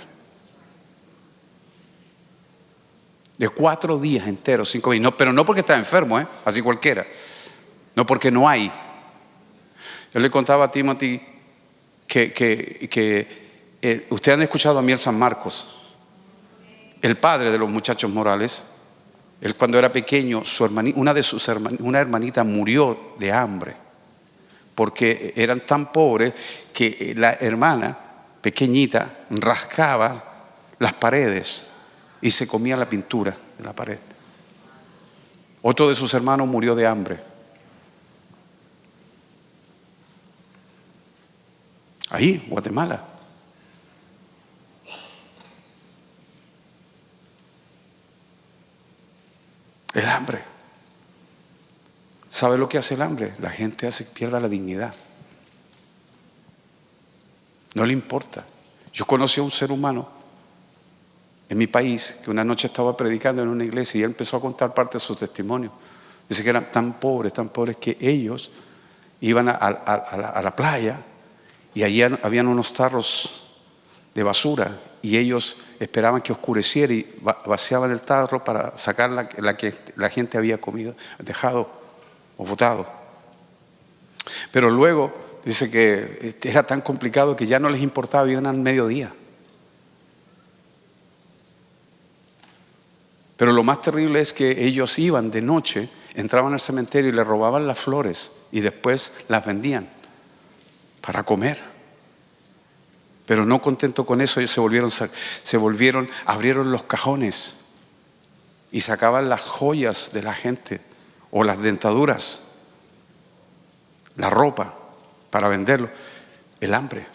De 4 días enteros sin comer. No, pero no porque está enfermo, así cualquiera. No porque no hay. Yo le contaba a Timothy que ustedes han escuchado a Miel San Marcos, el padre de los muchachos Morales. Él cuando era pequeño, una hermanita murió de hambre porque eran tan pobres que la hermana pequeñita rascaba las paredes y se comía la pintura de la pared. Otro de sus hermanos murió de hambre. Ahí, Guatemala. El hambre. ¿Sabe lo que hace el hambre? La gente pierda la dignidad. No le importa. Yo conocí a un ser humano en mi país que una noche estaba predicando en una iglesia y él empezó a contar parte de su testimonio. Dice que eran tan pobres que ellos iban a la playa y allí habían unos tarros de basura y ellos esperaban que oscureciera y vaciaban el tarro para sacar la que la gente había comido, dejado o botado. Pero luego dice que era tan complicado que ya no les importaba, iban al mediodía. Pero lo más terrible es que ellos iban de noche, entraban al cementerio y le robaban las flores y después las vendían para comer. Pero no contento con eso, ellos abrieron los cajones y sacaban las joyas de la gente o las dentaduras, la ropa para venderlo. El hambre.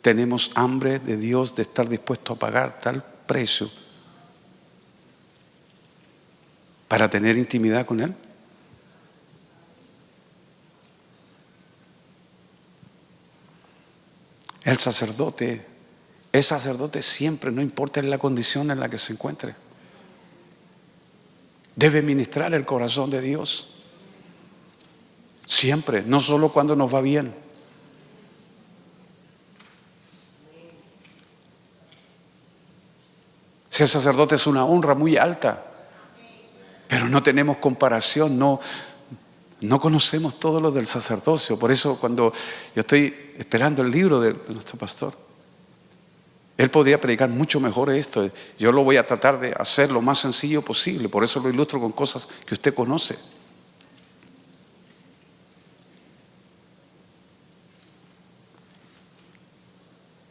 Tenemos hambre de Dios, de estar dispuesto a pagar tal precio para tener intimidad con Él. El sacerdote es sacerdote siempre, no importa en la condición en la que se encuentre. Debe ministrar el corazón de Dios. Siempre, no solo cuando nos va bien. Ser sacerdote es una honra muy alta, pero no tenemos comparación, no conocemos todo lo del sacerdocio. Por eso cuando yo estoy esperando el libro de nuestro pastor, él podría predicar mucho mejor esto. Yo lo voy a tratar de hacer lo más sencillo posible, por eso lo ilustro con cosas que usted conoce.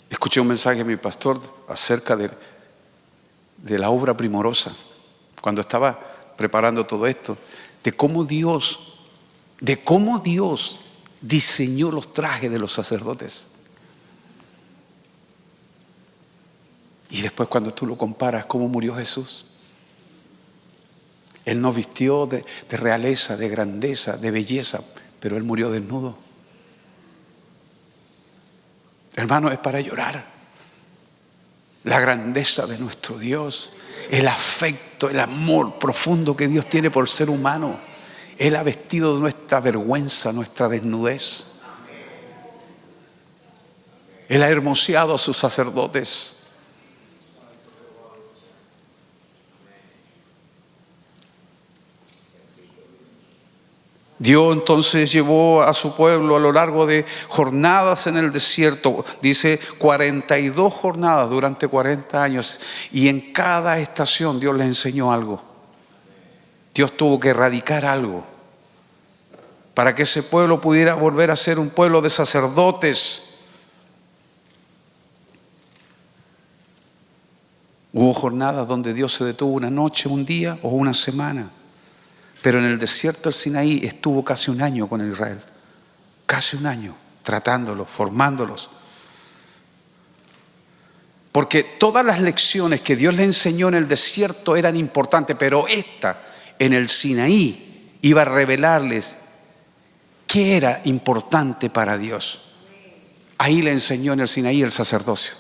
Escuché un mensaje de mi pastor acerca de la obra primorosa, cuando estaba preparando todo esto, de cómo Dios diseñó los trajes de los sacerdotes. Y después cuando tú lo comparas, cómo murió Jesús. Él nos vistió de realeza, de grandeza, de belleza, pero Él murió desnudo. Hermano, es para llorar. La grandeza de nuestro Dios, el afecto, el amor profundo que Dios tiene por el ser humano. Él ha vestido nuestra vergüenza, nuestra desnudez. Él ha hermoseado a sus sacerdotes. Dios entonces llevó a su pueblo a lo largo de jornadas en el desierto, dice 42 jornadas durante 40 años, y en cada estación Dios les enseñó algo. Dios tuvo que erradicar algo para que ese pueblo pudiera volver a ser un pueblo de sacerdotes. Hubo jornadas donde Dios se detuvo una noche, un día o una semana. Pero en el desierto del Sinaí estuvo casi un año con Israel. Casi un año. tratándolos, formándolos. Porque todas las lecciones que Dios le enseñó en el desierto eran importantes, pero esta en el Sinaí iba a revelarles qué era importante para Dios. Ahí le enseñó en el Sinaí el sacerdocio.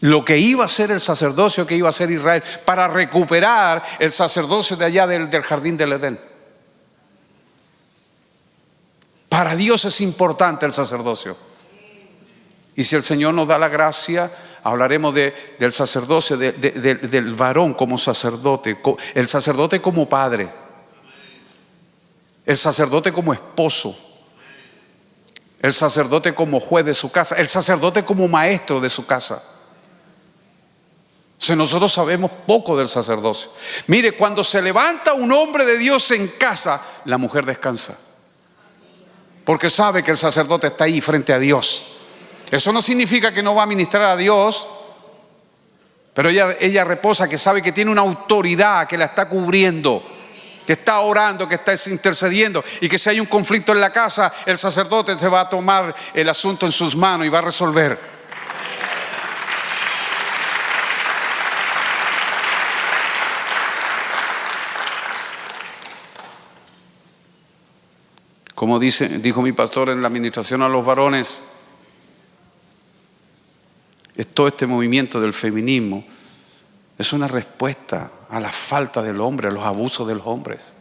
Lo que iba a ser el sacerdocio que iba a hacer Israel para recuperar el sacerdocio de allá del jardín del Edén. Para Dios es importante el sacerdocio. Y si el Señor nos da la gracia, hablaremos del sacerdocio, del varón como sacerdote, el sacerdote como padre, el sacerdote como esposo, el sacerdote como juez de su casa, el sacerdote como maestro de su casa. O sea, nosotros sabemos poco del sacerdocio. Mire, cuando se levanta un hombre de Dios en casa, la mujer descansa, porque sabe que el sacerdote está ahí frente a Dios. Eso no significa que no va a ministrar a Dios, pero ella reposa, que sabe que tiene una autoridad que la está cubriendo, que está orando, que está intercediendo, y que si hay un conflicto en la casa, el sacerdote se va a tomar el asunto en sus manos y va a resolver. Como dijo mi pastor en la administración a los varones, todo este movimiento del feminismo es una respuesta a la falta del hombre, a los abusos de los hombres,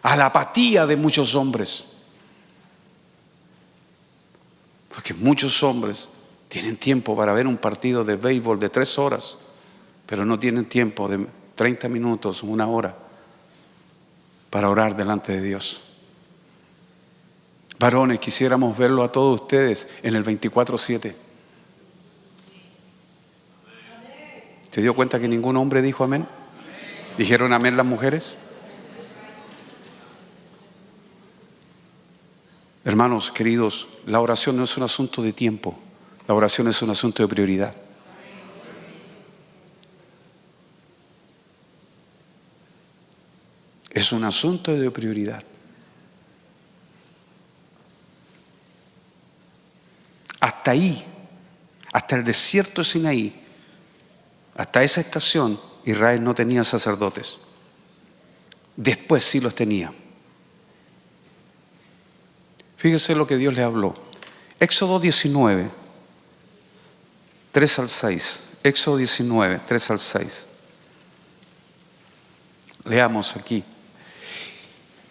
a la apatía de muchos hombres. Porque muchos hombres tienen tiempo para ver un partido de béisbol de 3 horas, pero no tienen tiempo de 30 minutos, 1 hora para orar delante de Dios. Varones, quisiéramos verlo a todos ustedes en el 24/7. ¿Se dio cuenta que ningún hombre dijo amén? ¿Dijeron amén las mujeres? Hermanos queridos, la oración no es un asunto de tiempo, la oración es un asunto de prioridad. Es un asunto de prioridad. Hasta ahí, hasta el desierto de Sinaí, hasta esa estación, Israel no tenía sacerdotes. Después sí los tenía. Fíjese lo que Dios le habló. Éxodo 19, 3 al 6. Éxodo 19, 3 al 6. Leamos aquí.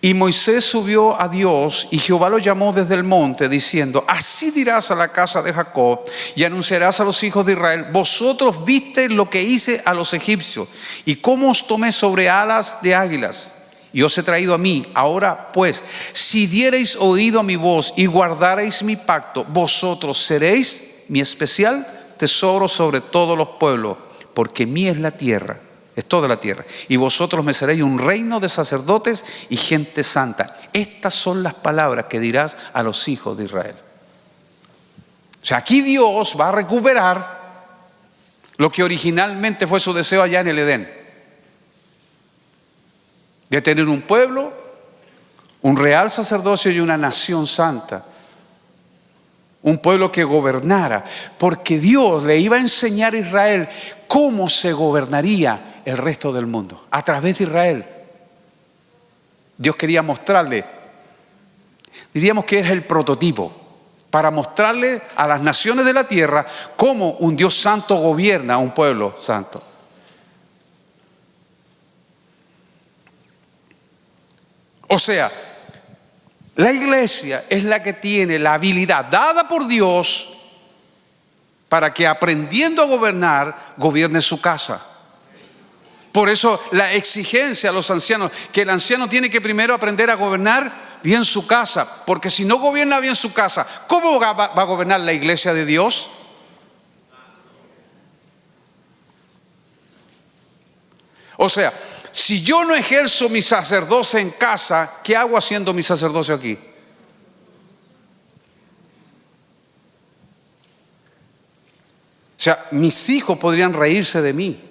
Y Moisés subió a Dios, y Jehová lo llamó desde el monte, diciendo: así dirás a la casa de Jacob y anunciarás a los hijos de Israel: vosotros visteis lo que hice a los egipcios, y cómo os tomé sobre alas de águilas, y os he traído a mí. Ahora pues, si diereis oído a mi voz y guardareis mi pacto, vosotros seréis mi especial tesoro sobre todos los pueblos, porque mía es la tierra, es toda la tierra, y vosotros me seréis un reino de sacerdotes y gente santa. Estas son las palabras que dirás a los hijos de Israel. O sea, aquí Dios va a recuperar lo que originalmente fue su deseo allá en el Edén, de tener un pueblo, un real sacerdocio y una nación santa, un pueblo que gobernara, porque Dios le iba a enseñar a Israel cómo se gobernaría el resto del mundo, a través de Israel. Dios quería mostrarle, diríamos que es el prototipo, para mostrarle a las naciones de la tierra cómo un Dios santo gobierna a un pueblo santo. O sea, la iglesia es la que tiene la habilidad dada por Dios para que, aprendiendo a gobernar, gobierne su casa. Por eso la exigencia a los ancianos, que el anciano tiene que primero aprender a gobernar bien su casa, porque si no gobierna bien su casa, ¿cómo va a gobernar la iglesia de Dios? O sea, si yo no ejerzo mi sacerdocio en casa, ¿qué hago haciendo mi sacerdocio aquí? O sea, mis hijos podrían reírse de mí.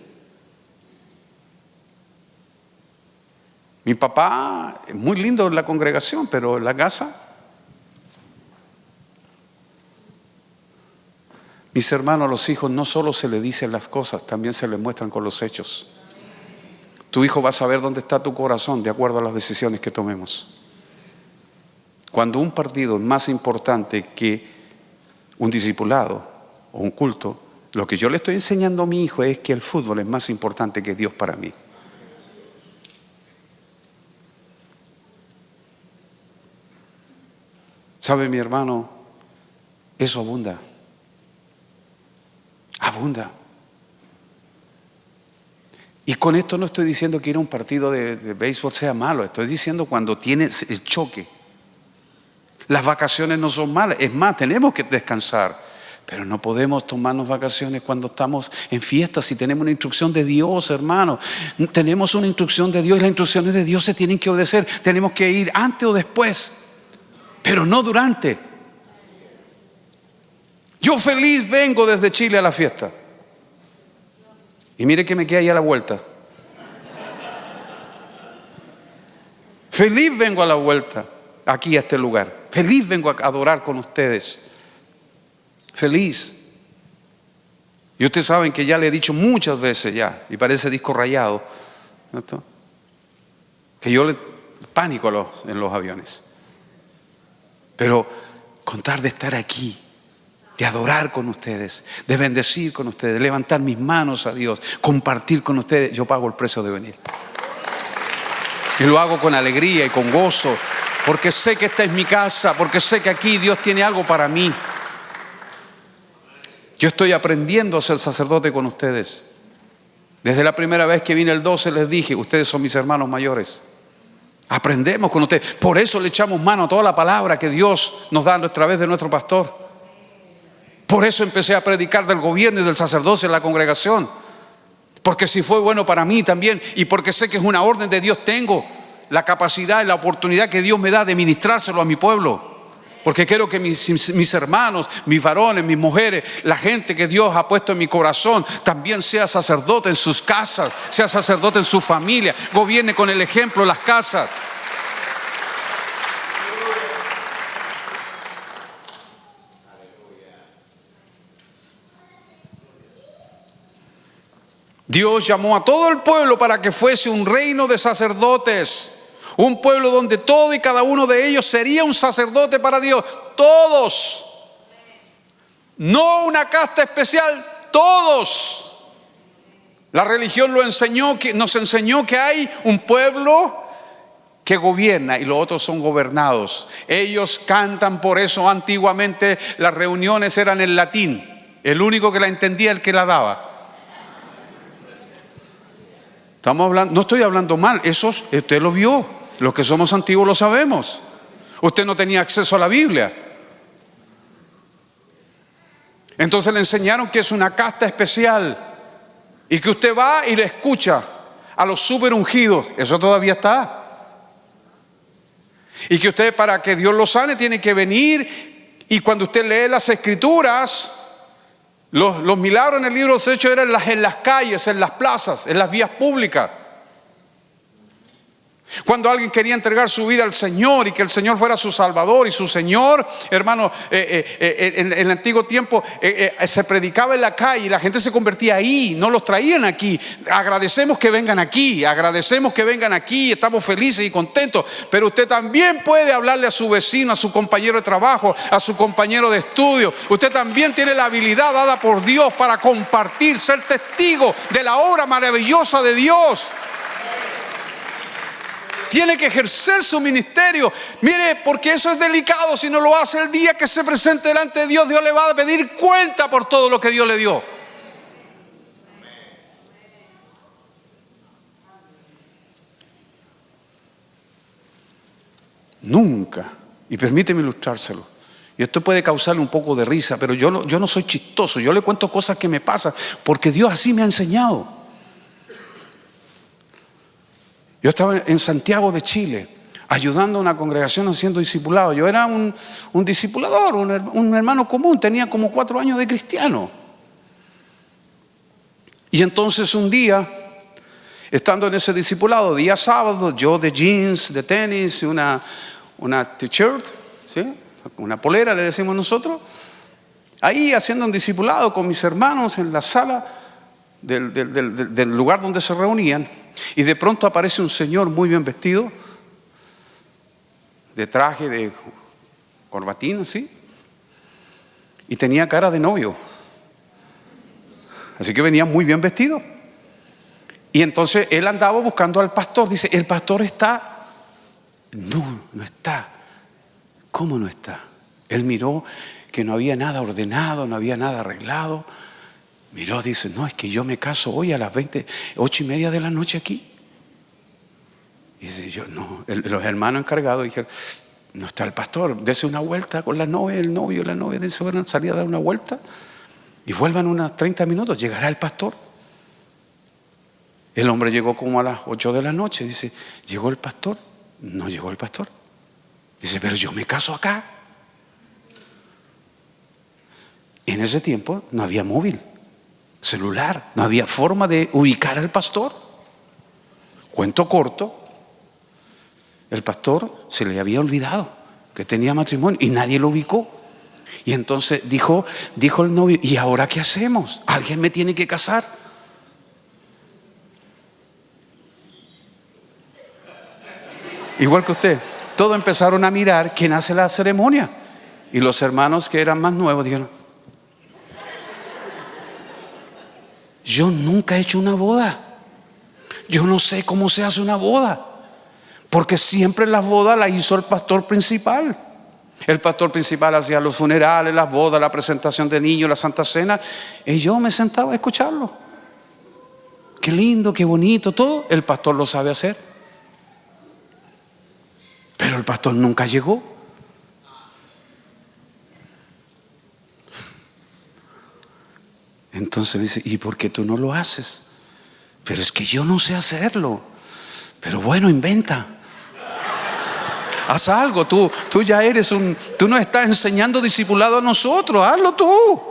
Mi papá, muy lindo en la congregación, pero en la casa. Mis hermanos, a los hijos no solo se les dicen las cosas, también se les muestran con los hechos. Tu hijo va a saber dónde está tu corazón de acuerdo a las decisiones que tomemos. Cuando un partido es más importante que un discipulado o un culto, lo que yo le estoy enseñando a mi hijo es que el fútbol es más importante que Dios para mí. ¿Sabe, mi hermano? Eso abunda. Abunda. Y con esto no estoy diciendo que ir a un partido de béisbol sea malo. Estoy diciendo cuando tienes el choque. Las vacaciones no son malas. Es más, tenemos que descansar. Pero no podemos tomarnos vacaciones cuando estamos en fiestas. Si tenemos una instrucción de Dios, hermano. Tenemos una instrucción de Dios y las instrucciones de Dios se tienen que obedecer. Tenemos que ir antes o después, pero no durante. Yo feliz vengo desde Chile a la fiesta. Y mire que me queda ahí a la vuelta. Feliz vengo a la vuelta, aquí a este lugar. Feliz vengo a adorar con ustedes. Feliz. Y ustedes saben que ya le he dicho muchas veces ya, y parece disco rayado, ¿no? Que yo le pánico en los aviones. Pero contar de estar aquí, de adorar con ustedes, de bendecir con ustedes, de levantar mis manos a Dios, compartir con ustedes, yo pago el precio de venir. Y lo hago con alegría y con gozo, porque sé que esta es mi casa, porque sé que aquí Dios tiene algo para mí. Yo estoy aprendiendo a ser sacerdote con ustedes. Desde la primera vez que vine el 12 les dije, ustedes son mis hermanos mayores. Aprendemos con ustedes. Por eso le echamos mano a toda la palabra que Dios nos da a través de nuestro pastor. Por eso empecé a predicar del gobierno y del sacerdocio en la congregación. Porque si fue bueno para mí también, y porque sé que es una orden de Dios, tengo la capacidad y la oportunidad que Dios me da de ministrárselo a mi pueblo. Porque quiero que mis hermanos, mis varones, mis mujeres, la gente que Dios ha puesto en mi corazón, también sea sacerdote en sus casas, sea sacerdote en su familia, gobierne con el ejemplo las casas. Dios llamó a todo el pueblo para que fuese un reino de sacerdotes. Un pueblo donde todo y cada uno de ellos sería un sacerdote para Dios. Todos. No una casta especial, todos. La religión nos enseñó que hay un pueblo que gobierna y los otros son gobernados. Ellos cantan, por eso antiguamente las reuniones eran en latín. El único que la entendía el que la daba. Estamos hablando, no estoy hablando mal, eso usted lo vio, los que somos antiguos lo sabemos. Usted no tenía acceso a la Biblia. Entonces le enseñaron que es una casta especial y que usted va y le escucha a los super ungidos, eso todavía está. Y que usted, para que Dios lo sane, tiene que venir, y cuando usted lee las escrituras, los milagros en el libro de los Hechos eran en las calles, en las plazas, en las vías públicas. Cuando alguien quería entregar su vida al Señor y que el Señor fuera su Salvador y su Señor, hermano, en el antiguo tiempo se predicaba en la calle y la gente se convertía ahí, no los traían aquí. Agradecemos que vengan aquí, estamos felices y contentos, pero usted también puede hablarle a su vecino, a su compañero de trabajo, a su compañero de estudio. Usted también tiene la habilidad dada por Dios para compartir, ser testigo de la obra maravillosa de Dios. Tiene que ejercer su ministerio. Mire, porque eso es delicado. Si no lo hace el día que se presente delante de Dios, Dios le va a pedir cuenta por todo lo que Dios le dio. Nunca, y permíteme ilustrárselo, y esto puede causarle un poco de risa, pero yo no soy chistoso. Yo le cuento cosas que me pasan porque Dios así me ha enseñado. Yo estaba en Santiago de Chile ayudando a una congregación haciendo discipulado. Yo era un discipulador, un hermano común, tenía como 4 años de cristiano. Y entonces un día Estando en ese discipulado, día sábado, yo de jeans, de tenis, una t-shirt, ¿sí? Una polera le decimos nosotros, ahí haciendo un discipulado con mis hermanos en la sala del lugar donde se reunían, y de pronto aparece un señor muy bien vestido, de traje, de corbatín, ¿sí? Y tenía cara de novio, así que venía muy bien vestido. Y entonces él andaba buscando al pastor. Dice, el pastor está. No está. ¿Cómo no está? Él miró que no había nada ordenado, no había nada arreglado. Miró, dice, no, es que yo me caso hoy a las 8:30 de la noche aquí. Y dice, yo no. Los hermanos encargados dijeron, no está el pastor, dese una vuelta con la novia, el novio, la novia, dice, bueno, salí a dar una vuelta y vuelvan unos 30 minutos, llegará el pastor. El hombre llegó como a las 8 de la noche. Dice, ¿llegó el pastor? No llegó el pastor. Dice, pero yo me caso acá. En ese tiempo no había móvil, celular, no había forma de ubicar al pastor. Cuento corto, el pastor se le había olvidado que tenía matrimonio y nadie lo ubicó. Y entonces dijo el novio, ¿y ahora qué hacemos? Alguien me tiene que casar. Igual que usted, todos empezaron a mirar quién hace la ceremonia. Y los hermanos que eran más nuevos dijeron, yo nunca he hecho una boda. Yo no sé cómo se hace una boda. Porque siempre las bodas las hizo el pastor principal. El pastor principal hacía los funerales, las bodas, la presentación de niños, la Santa Cena. Y yo me sentaba a escucharlo. Qué lindo, qué bonito, todo. El pastor lo sabe hacer. Pero el pastor nunca llegó. Entonces dice, ¿y por qué tú no lo haces? Pero es que yo no sé hacerlo. Pero bueno, inventa. Haz algo, tú ya eres tú nos estás enseñando discipulado a nosotros, hazlo tú.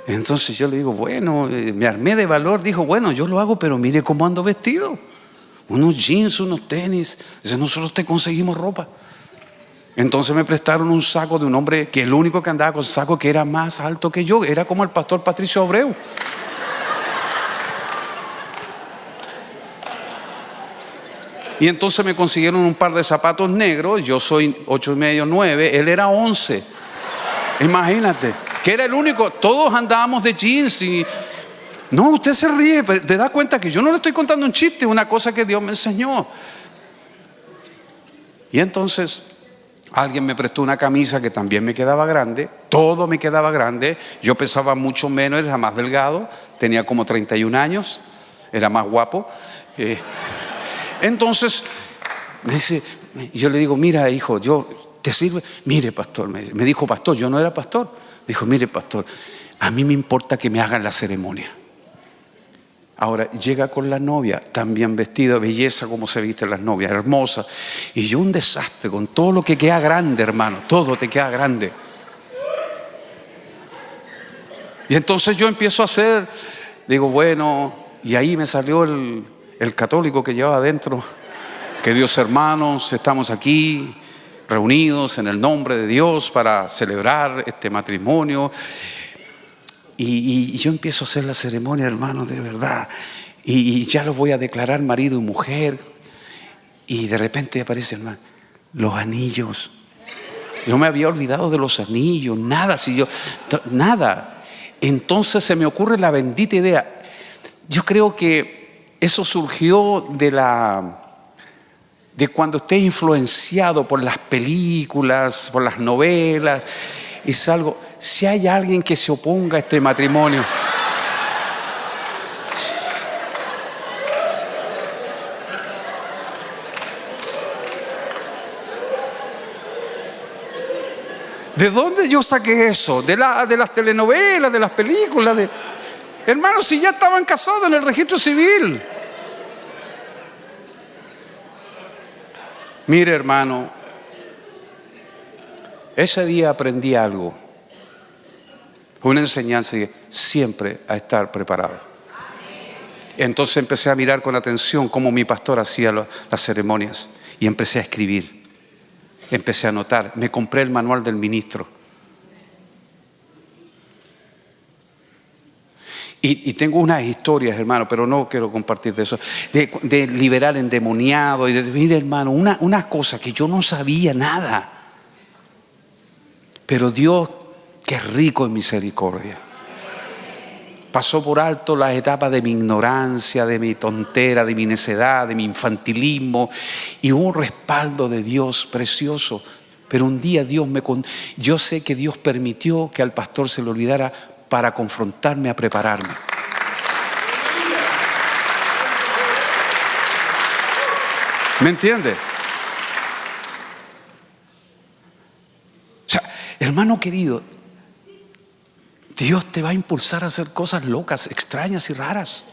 Entonces yo le digo, bueno, me armé de valor, dijo, bueno, yo lo hago, pero mire cómo ando vestido. Unos jeans, unos tenis. Dice, nosotros te conseguimos ropa. Entonces me prestaron un saco de un hombre que el único que andaba con saco que era más alto que yo, era como el pastor Patricio Abreu. Y entonces me consiguieron un par de zapatos negros. Yo soy 8:30, 9, él era 11. Imagínate, que era el único. Todos andábamos de jeans y... No, usted se ríe, pero te da cuenta que yo no le estoy contando un chiste, una cosa que Dios me enseñó. Y entonces alguien me prestó una camisa que también me quedaba grande, todo me quedaba grande. Yo pesaba mucho menos, era más delgado, tenía como 31 años, era más guapo. Entonces me dice, yo le digo, mira hijo, ¿te sirve? Mire pastor, me dijo pastor, yo no era pastor. Me dijo, mire pastor, a mí me importa que me hagan la ceremonia. Ahora llega con la novia, también vestida, belleza como se visten las novias, hermosa. Y yo un desastre con todo lo que queda grande, hermano, todo te queda grande. Y entonces yo empiezo a hacer, digo, bueno, y ahí me salió el católico que llevaba adentro. Queridos hermanos, estamos aquí reunidos en el nombre de Dios para celebrar este matrimonio. Y yo empiezo a hacer la ceremonia, hermano, de verdad. Y ya los voy a declarar marido y mujer. Y de repente aparece, hermano, los anillos. Yo me había olvidado de los anillos, nada. Entonces se me ocurre la bendita idea. Yo creo que eso surgió de cuando esté influenciado por las películas, por las novelas. Es algo... Si hay alguien que se oponga a este matrimonio, ¿de dónde yo saqué eso? De las telenovelas, de las películas. Hermanos, si ya estaban casados en el registro civil. Mire, hermano, ese día aprendí algo. Fue una enseñanza de siempre a estar preparado. Entonces empecé a mirar con atención cómo mi pastor hacía las ceremonias y empecé a escribir, empecé a anotar. Me compré el manual del ministro. Y tengo unas historias, hermano, pero no quiero compartir de eso, de liberar endemoniado y de, mire, hermano, una cosa que yo no sabía nada. Pero Dios, que es rico en misericordia, pasó por alto las etapas de mi ignorancia, de mi tontera, de mi necedad, de mi infantilismo, y hubo un respaldo de Dios precioso. Pero un día yo sé que Dios permitió que al pastor se le olvidara para confrontarme, a prepararme. ¿Me entiende? O sea, hermano querido, Dios te va a impulsar a hacer cosas locas, extrañas y raras.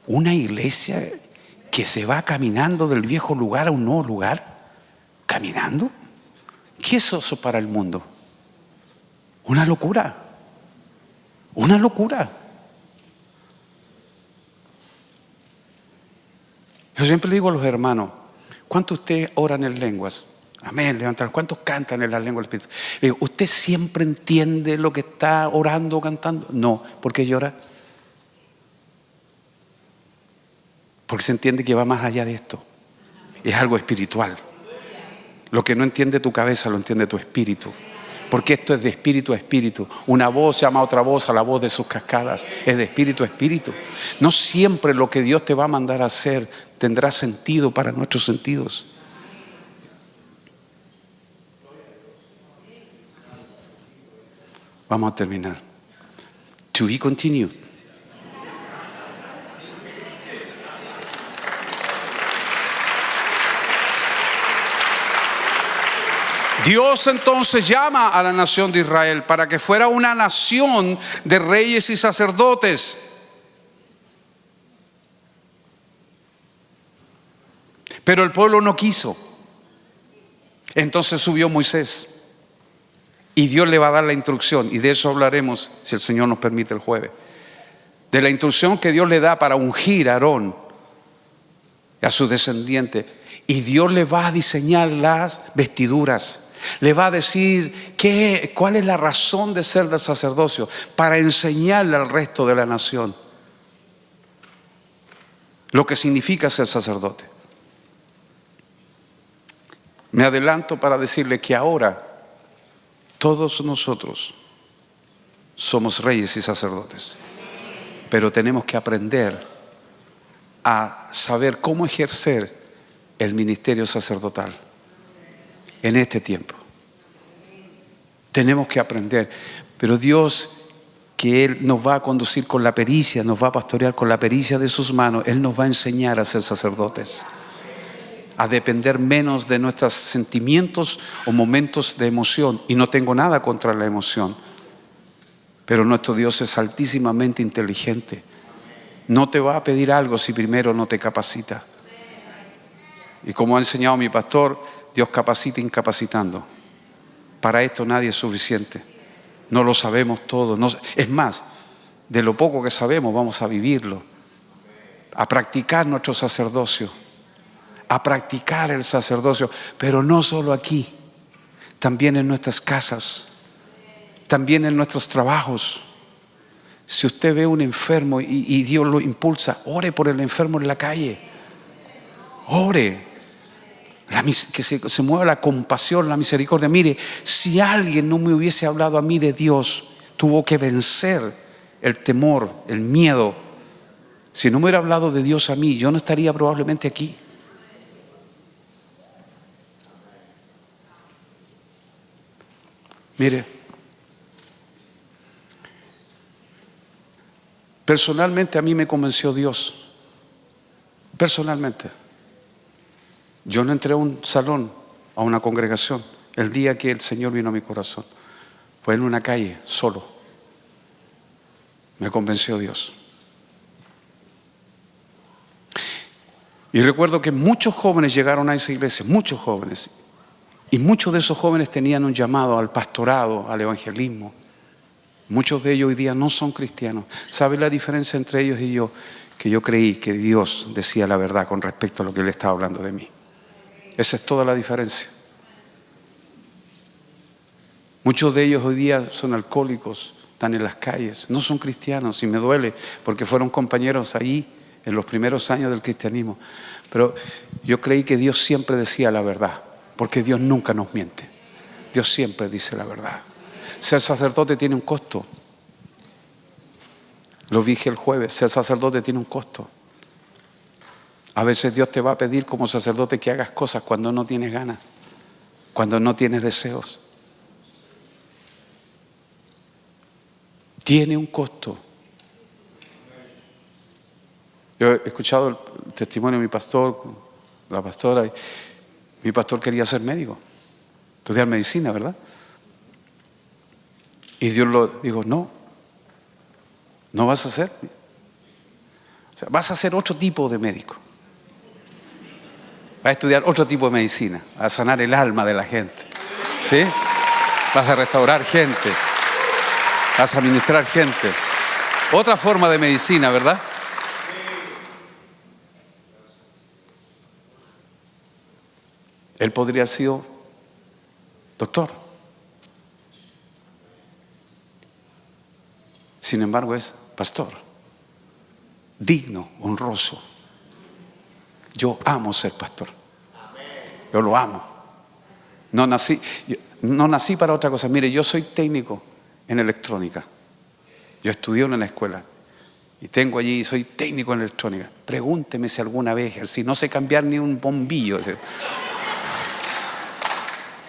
Una iglesia que se va caminando del viejo lugar a un nuevo lugar. ¿Caminando? ¿Qué es eso para el mundo? Una locura. Una locura. Yo siempre le digo a los hermanos, ¿cuántos de ustedes oran en lenguas? Amén, levantar. ¿Cuántos cantan en las lenguas del Espíritu? ¿Usted siempre entiende lo que está orando o cantando? No. ¿Por qué llora? Porque se entiende que va más allá de esto. Es algo espiritual. Lo que no entiende tu cabeza lo entiende tu espíritu. Porque esto es de espíritu a espíritu. Una voz llama a otra voz a la voz de sus cascadas. Es de espíritu a espíritu. No siempre lo que Dios te va a mandar a hacer tendrá sentido para nuestros sentidos. Vamos a terminar. To be continued. Dios entonces llama a la nación de Israel para que fuera una nación de reyes y sacerdotes. Pero el pueblo no quiso. Entonces subió Moisés y Dios le va a dar la instrucción, y de eso hablaremos si el Señor nos permite el jueves, de la instrucción que Dios le da para ungir a Aarón y a su descendiente. Y Dios le va a diseñar las vestiduras. Le va a decir cuál es la razón de ser del sacerdocio, para enseñarle al resto de la nación lo que significa ser sacerdote. Me adelanto para decirle que ahora todos nosotros somos reyes y sacerdotes, pero tenemos que aprender a saber cómo ejercer el ministerio sacerdotal en este tiempo. Tenemos que aprender, pero Dios, que Él nos va a conducir con la pericia, nos va a pastorear con la pericia de sus manos. Él nos va a enseñar a ser sacerdotes, a depender menos de nuestros sentimientos o momentos de emoción. Y no tengo nada contra la emoción, pero nuestro Dios es altísimamente inteligente. No te va a pedir algo si primero no te capacita. Y como ha enseñado mi pastor, Dios capacita incapacitando. Para esto nadie es suficiente. No lo sabemos todo. Es más, de lo poco que sabemos vamos a vivirlo, a practicar nuestro sacerdocio, a practicar el sacerdocio, pero no solo aquí, también en nuestras casas, también en nuestros trabajos. Si usted ve un enfermo y Dios lo impulsa, ore por el enfermo en la calle. Ore. Que se mueva la compasión, la misericordia. Mire, si alguien no me hubiese hablado a mí de Dios, tuvo que vencer el temor, el miedo. Si no me hubiera hablado de Dios a mí, yo no estaría probablemente aquí. Mire, personalmente a mí me convenció Dios. Personalmente. Yo no entré a un salón, a una congregación, el día que el Señor vino a mi corazón. Fue en una calle, solo. Me convenció Dios. Y recuerdo que muchos jóvenes llegaron a esa iglesia, muchos jóvenes. Y muchos de esos jóvenes tenían un llamado al pastorado, al evangelismo. Muchos de ellos hoy día no son cristianos. ¿Sabe la diferencia entre ellos y yo? Que yo creí que Dios decía la verdad con respecto a lo que Él estaba hablando de mí. Esa es toda la diferencia. Muchos de ellos hoy día son alcohólicos, están en las calles, no son cristianos, y me duele porque fueron compañeros ahí en los primeros años del cristianismo. Pero yo creí que Dios siempre decía la verdad, porque Dios nunca nos miente. Dios siempre dice la verdad. Ser sacerdote tiene un costo. Lo dije el jueves, ser sacerdote tiene un costo. A veces Dios te va a pedir como sacerdote que hagas cosas cuando no tienes ganas, cuando no tienes deseos. Tiene un costo. Yo he escuchado el testimonio de mi pastor, la pastora. Mi pastor quería ser médico, estudiar medicina, ¿verdad? Y Dios lo dijo, no vas a ser. O sea, vas a ser otro tipo de médico. Vas a estudiar otro tipo de medicina, a sanar el alma de la gente. ¿Sí? Vas a restaurar gente. Vas a ministrar gente. Otra forma de medicina, ¿verdad? Él podría haber sido doctor. Sin embargo, es pastor. Digno, honroso. Yo amo ser pastor. Yo lo amo. No nací para otra cosa. Mire, yo soy técnico en electrónica. Yo estudié en una escuela y tengo allí, soy técnico en electrónica. Pregúnteme si alguna vez, si no sé cambiar ni un bombillo.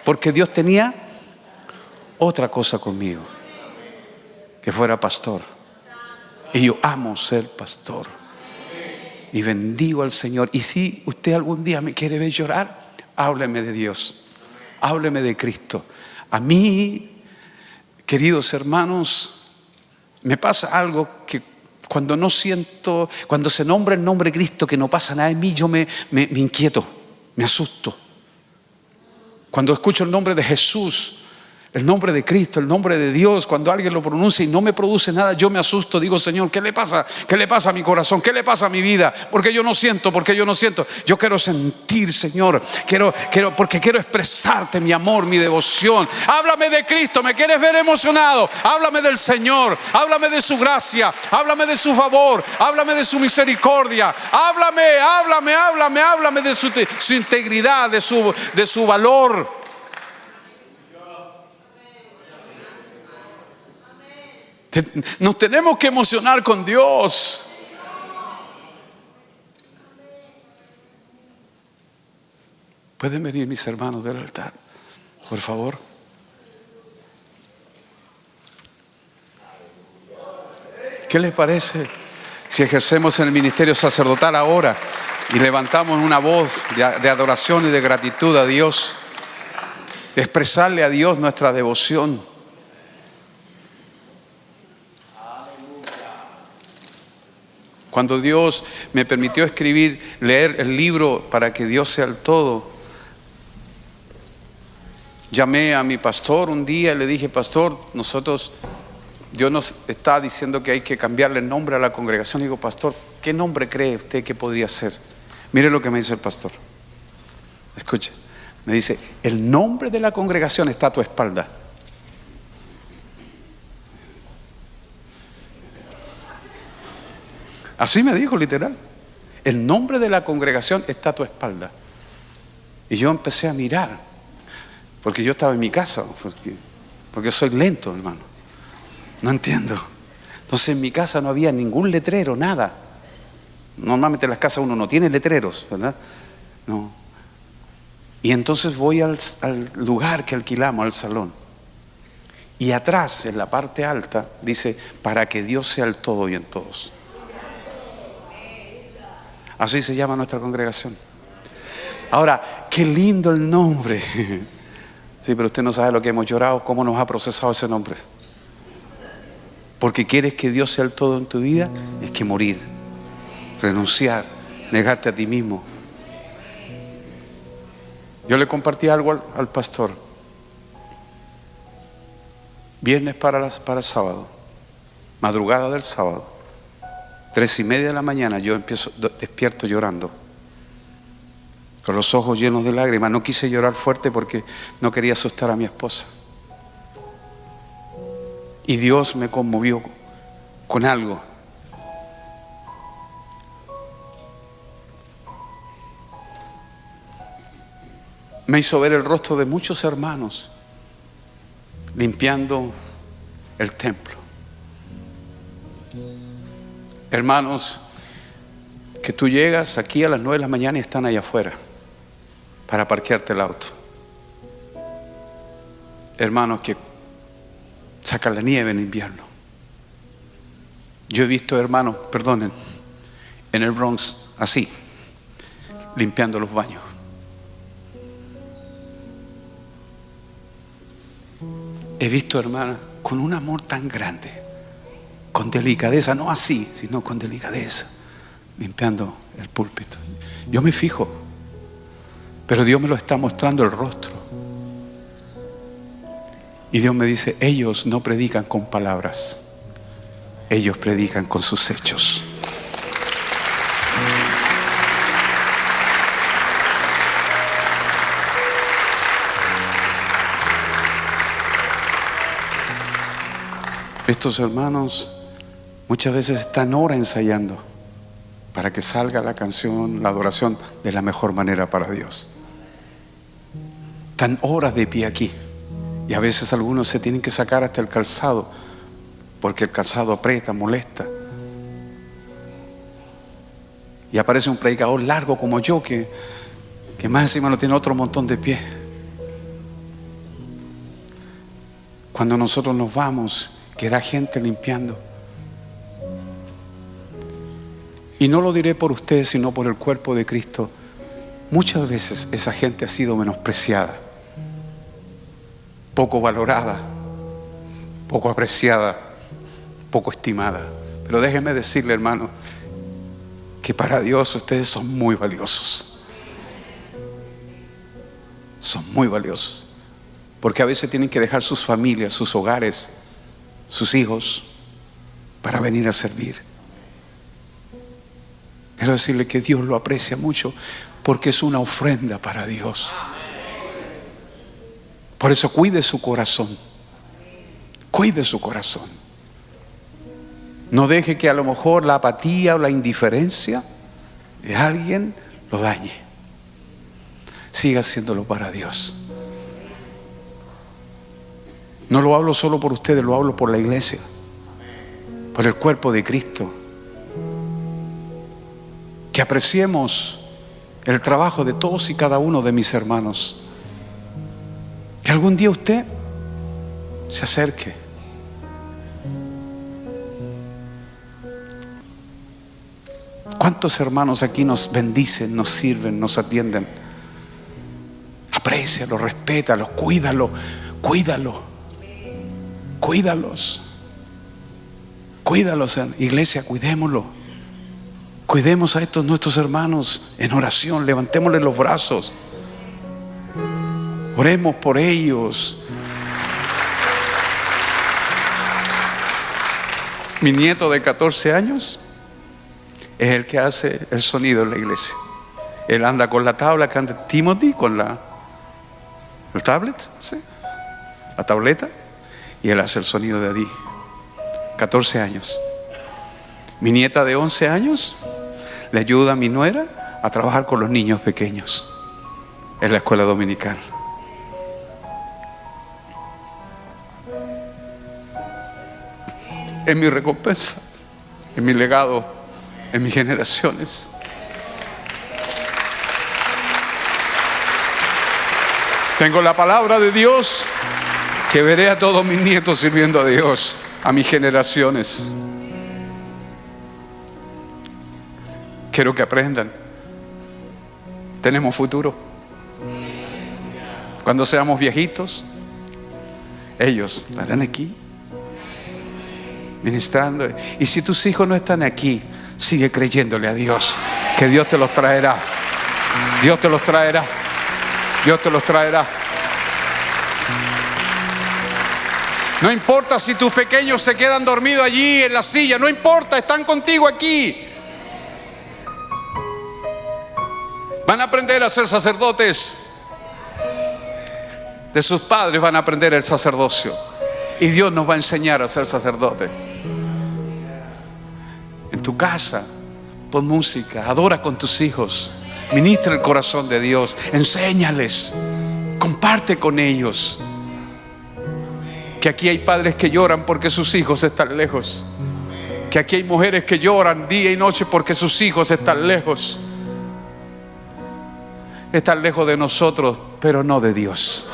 Porque Dios tenía otra cosa conmigo, que fuera pastor. Y yo amo ser pastor. Y bendigo al Señor. Y si usted algún día me quiere ver llorar, hábleme de Dios. Hábleme de Cristo. A mí, queridos hermanos, me pasa algo que cuando no siento, cuando se nombra el nombre de Cristo, que no pasa nada en mí, yo me inquieto, me asusto. Cuando escucho el nombre de Jesús, el nombre de Cristo, el nombre de Dios, cuando alguien lo pronuncia y no me produce nada, yo me asusto, digo, Señor, ¿qué le pasa? ¿Qué le pasa a mi corazón? ¿Qué le pasa a mi vida? Porque yo no siento, Yo quiero sentir, Señor, porque quiero expresarte mi amor, mi devoción. Háblame de Cristo, ¿me quieres ver emocionado? Háblame del Señor, háblame de su gracia, háblame de su favor, háblame de su misericordia, háblame de su integridad, de su valor. Nos tenemos que emocionar con Dios. ¿Pueden venir mis hermanos del altar, por favor? ¿Qué les parece si ejercemos en el ministerio sacerdotal ahora y levantamos una voz de adoración y de gratitud a Dios, de expresarle a Dios nuestra devoción? Cuando Dios me permitió leer el libro Para que Dios sea el todo, llamé a mi pastor un día y le dije, pastor, Dios nos está diciendo que hay que cambiarle el nombre a la congregación. Y digo, pastor, ¿qué nombre cree usted que podría ser? Mire lo que me dice el pastor. Escuche, me dice, el nombre de la congregación está a tu espalda. Así me dijo, literal. El nombre de la congregación está a tu espalda. Y yo empecé a mirar, porque yo estaba en mi casa, porque soy lento, hermano. No entiendo. Entonces en mi casa no había ningún letrero, nada. Normalmente en las casas uno no tiene letreros, ¿verdad? No. Y entonces voy al lugar que alquilamos, al salón. Y atrás, en la parte alta, dice, para que Dios sea el todo y en todos. Así se llama nuestra congregación. Ahora, qué lindo el nombre. Sí, pero usted no sabe lo que hemos llorado, cómo nos ha procesado ese nombre. Porque quieres que Dios sea el todo en tu vida, es que morir, renunciar, negarte a ti mismo. Yo le compartí algo al pastor. Viernes para el sábado, madrugada del sábado, 3:30 de la mañana, yo despierto llorando, con los ojos llenos de lágrimas. No quise llorar fuerte porque no quería asustar a mi esposa. Y Dios me conmovió con algo. Me hizo ver el rostro de muchos hermanos limpiando el templo. Hermanos que tú llegas aquí a las 9 de la mañana y están allá afuera para parquearte el auto. Hermanos que sacan la nieve en invierno. Yo he visto hermanos, perdonen, en el Bronx así, limpiando los baños. He visto hermanas con un amor tan grande, con delicadeza, no así, sino con delicadeza, limpiando el púlpito. Yo me fijo, pero Dios me lo está mostrando el rostro. Y Dios me dice, ellos no predican con palabras, ellos predican con sus hechos. Estos hermanos muchas veces están horas ensayando para que salga la canción, la adoración de la mejor manera para Dios. Están horas de pie aquí. Y a veces algunos se tienen que sacar hasta el calzado, porque el calzado aprieta, molesta. Y aparece un predicador largo como yo, que más encima no tiene otro montón de pie. Cuando nosotros nos vamos, queda gente limpiando. Y no lo diré por ustedes, sino por el cuerpo de Cristo. Muchas veces esa gente ha sido menospreciada, poco valorada, poco apreciada, poco estimada. Pero déjenme decirle, hermano, que para Dios ustedes son muy valiosos. Son muy valiosos. Porque a veces tienen que dejar sus familias, sus hogares, sus hijos, para venir a servir. Quiero decirle que Dios lo aprecia mucho, porque es una ofrenda para Dios. Por eso cuide su corazón. Cuide su corazón. No deje que a lo mejor la apatía o la indiferencia de alguien lo dañe. Siga haciéndolo para Dios. No lo hablo solo por ustedes, lo hablo por la iglesia, por el cuerpo de Cristo. Que apreciemos el trabajo de todos y cada uno de mis hermanos. Que algún día usted se acerque. ¿Cuántos hermanos aquí nos bendicen, nos sirven, nos atienden? Aprécialos, respétalos, cuídalos, iglesia, cuidémoslo. Cuidemos a estos nuestros hermanos en oración, levantémosles los brazos, oremos por ellos. Mi nieto de 14 años es el que hace el sonido en la iglesia. Él anda con la tabla que anda Timothy, con el tablet, ¿sí? La tableta, y él hace el sonido de Adi. 14 años. Mi nieta de 11 años le ayuda a mi nuera a trabajar con los niños pequeños en la escuela dominical. Es mi recompensa, es mi legado, en mis generaciones. Tengo la palabra de Dios, que veré a todos mis nietos sirviendo a Dios, a mis generaciones. Quiero que aprendan. Tenemos futuro. Cuando seamos viejitos, ellos estarán aquí ministrando. Y si tus hijos no están aquí, sigue creyéndole a Dios, que Dios te los traerá. Dios te los traerá. Dios te los traerá. No importa si tus pequeños se quedan dormidos allí en la silla, no importa, están contigo aquí. Van a aprender a ser sacerdotes. De sus padres van a aprender el sacerdocio. Y Dios nos va a enseñar a ser sacerdotes. En tu casa, pon música, adora con tus hijos, ministra el corazón de Dios, enséñales, comparte con ellos. Que aquí hay padres que lloran porque sus hijos están lejos. Que aquí hay mujeres que lloran día y noche porque sus hijos están lejos. Están lejos de nosotros, pero no de Dios.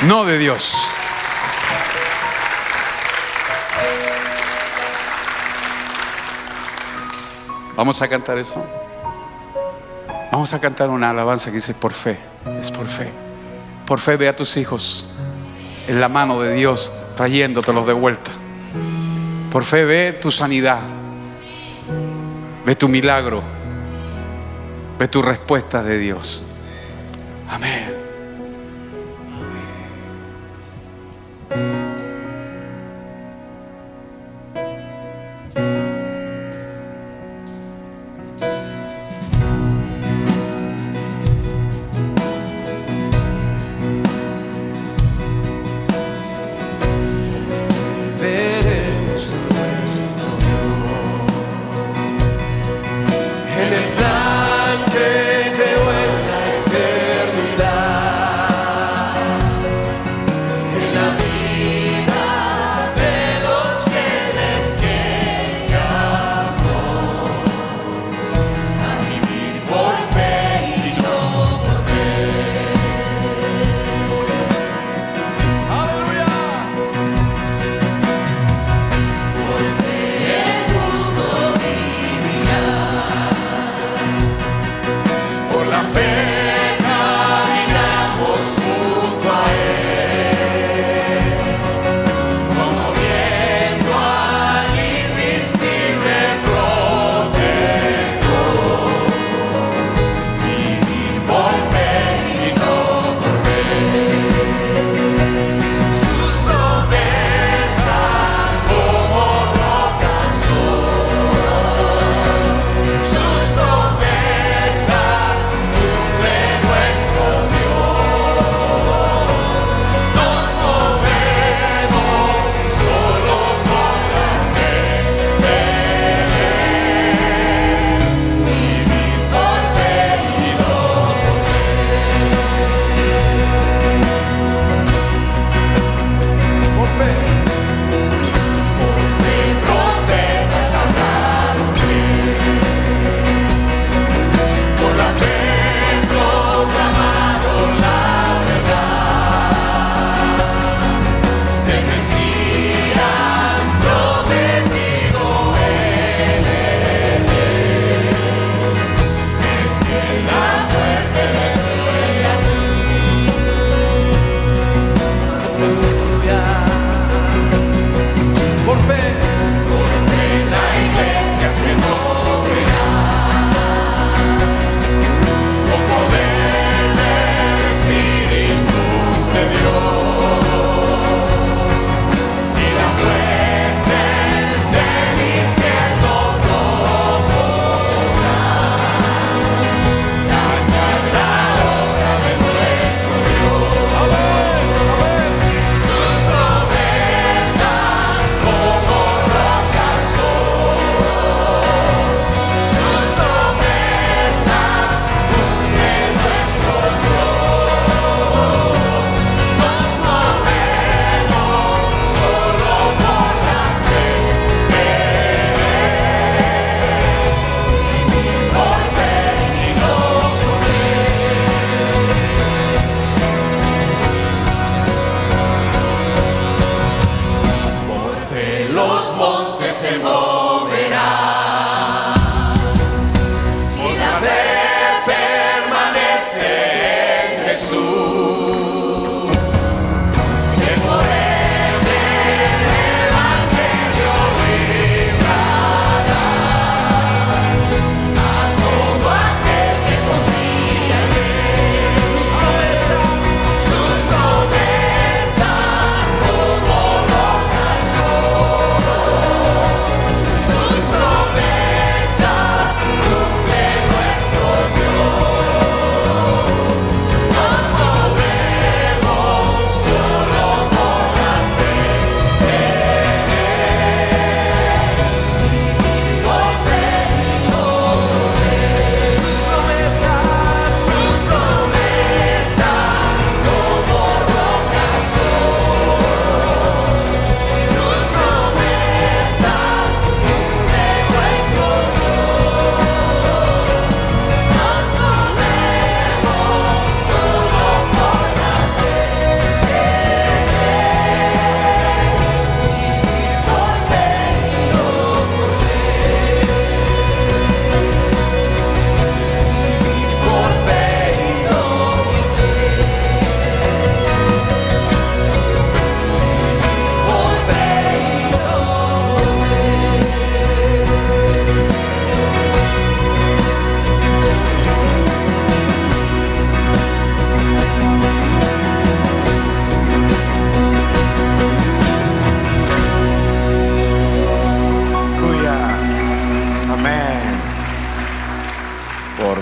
No de Dios. Vamos a cantar eso. Vamos a cantar una alabanza que dice por fe. Es por fe. Por fe ve a tus hijos en la mano de Dios trayéndotelos de vuelta. Por fe ve tu sanidad. Ve tu milagro. Ve tu respuesta de Dios. Amén. En el plan que creó en la eternidad.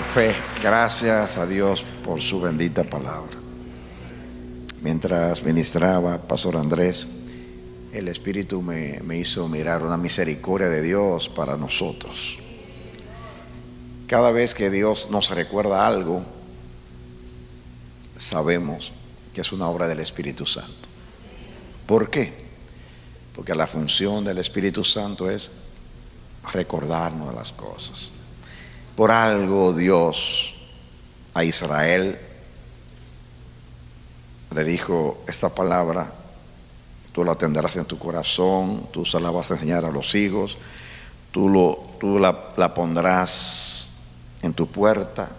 por fe. Gracias a Dios por su bendita palabra. Mientras ministraba Pastor Andrés, el Espíritu me hizo mirar una misericordia de Dios para nosotros. Cada vez que Dios nos recuerda algo, sabemos que es una obra del Espíritu Santo. ¿Por qué? Porque la función del Espíritu Santo es recordarnos de las cosas. Por algo Dios a Israel le dijo esta palabra: tú la tendrás en tu corazón, tú se la vas a enseñar a los hijos, tú la pondrás en tu puerta,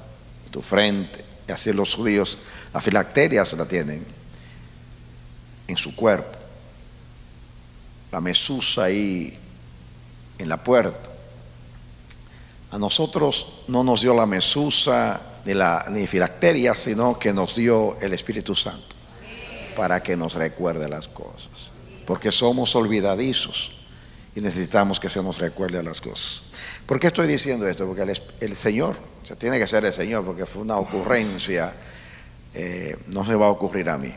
en tu frente. Y así los judíos, las filacterias la tienen en su cuerpo, la mesusa ahí en la puerta. A nosotros no nos dio la mesusa ni filacteria, sino que nos dio el Espíritu Santo para que nos recuerde las cosas, porque somos olvidadizos y necesitamos que se nos recuerde las cosas. ¿Por qué estoy diciendo esto? Porque el Señor, o sea, tiene que ser el Señor, porque fue una ocurrencia, no se va a ocurrir a mí.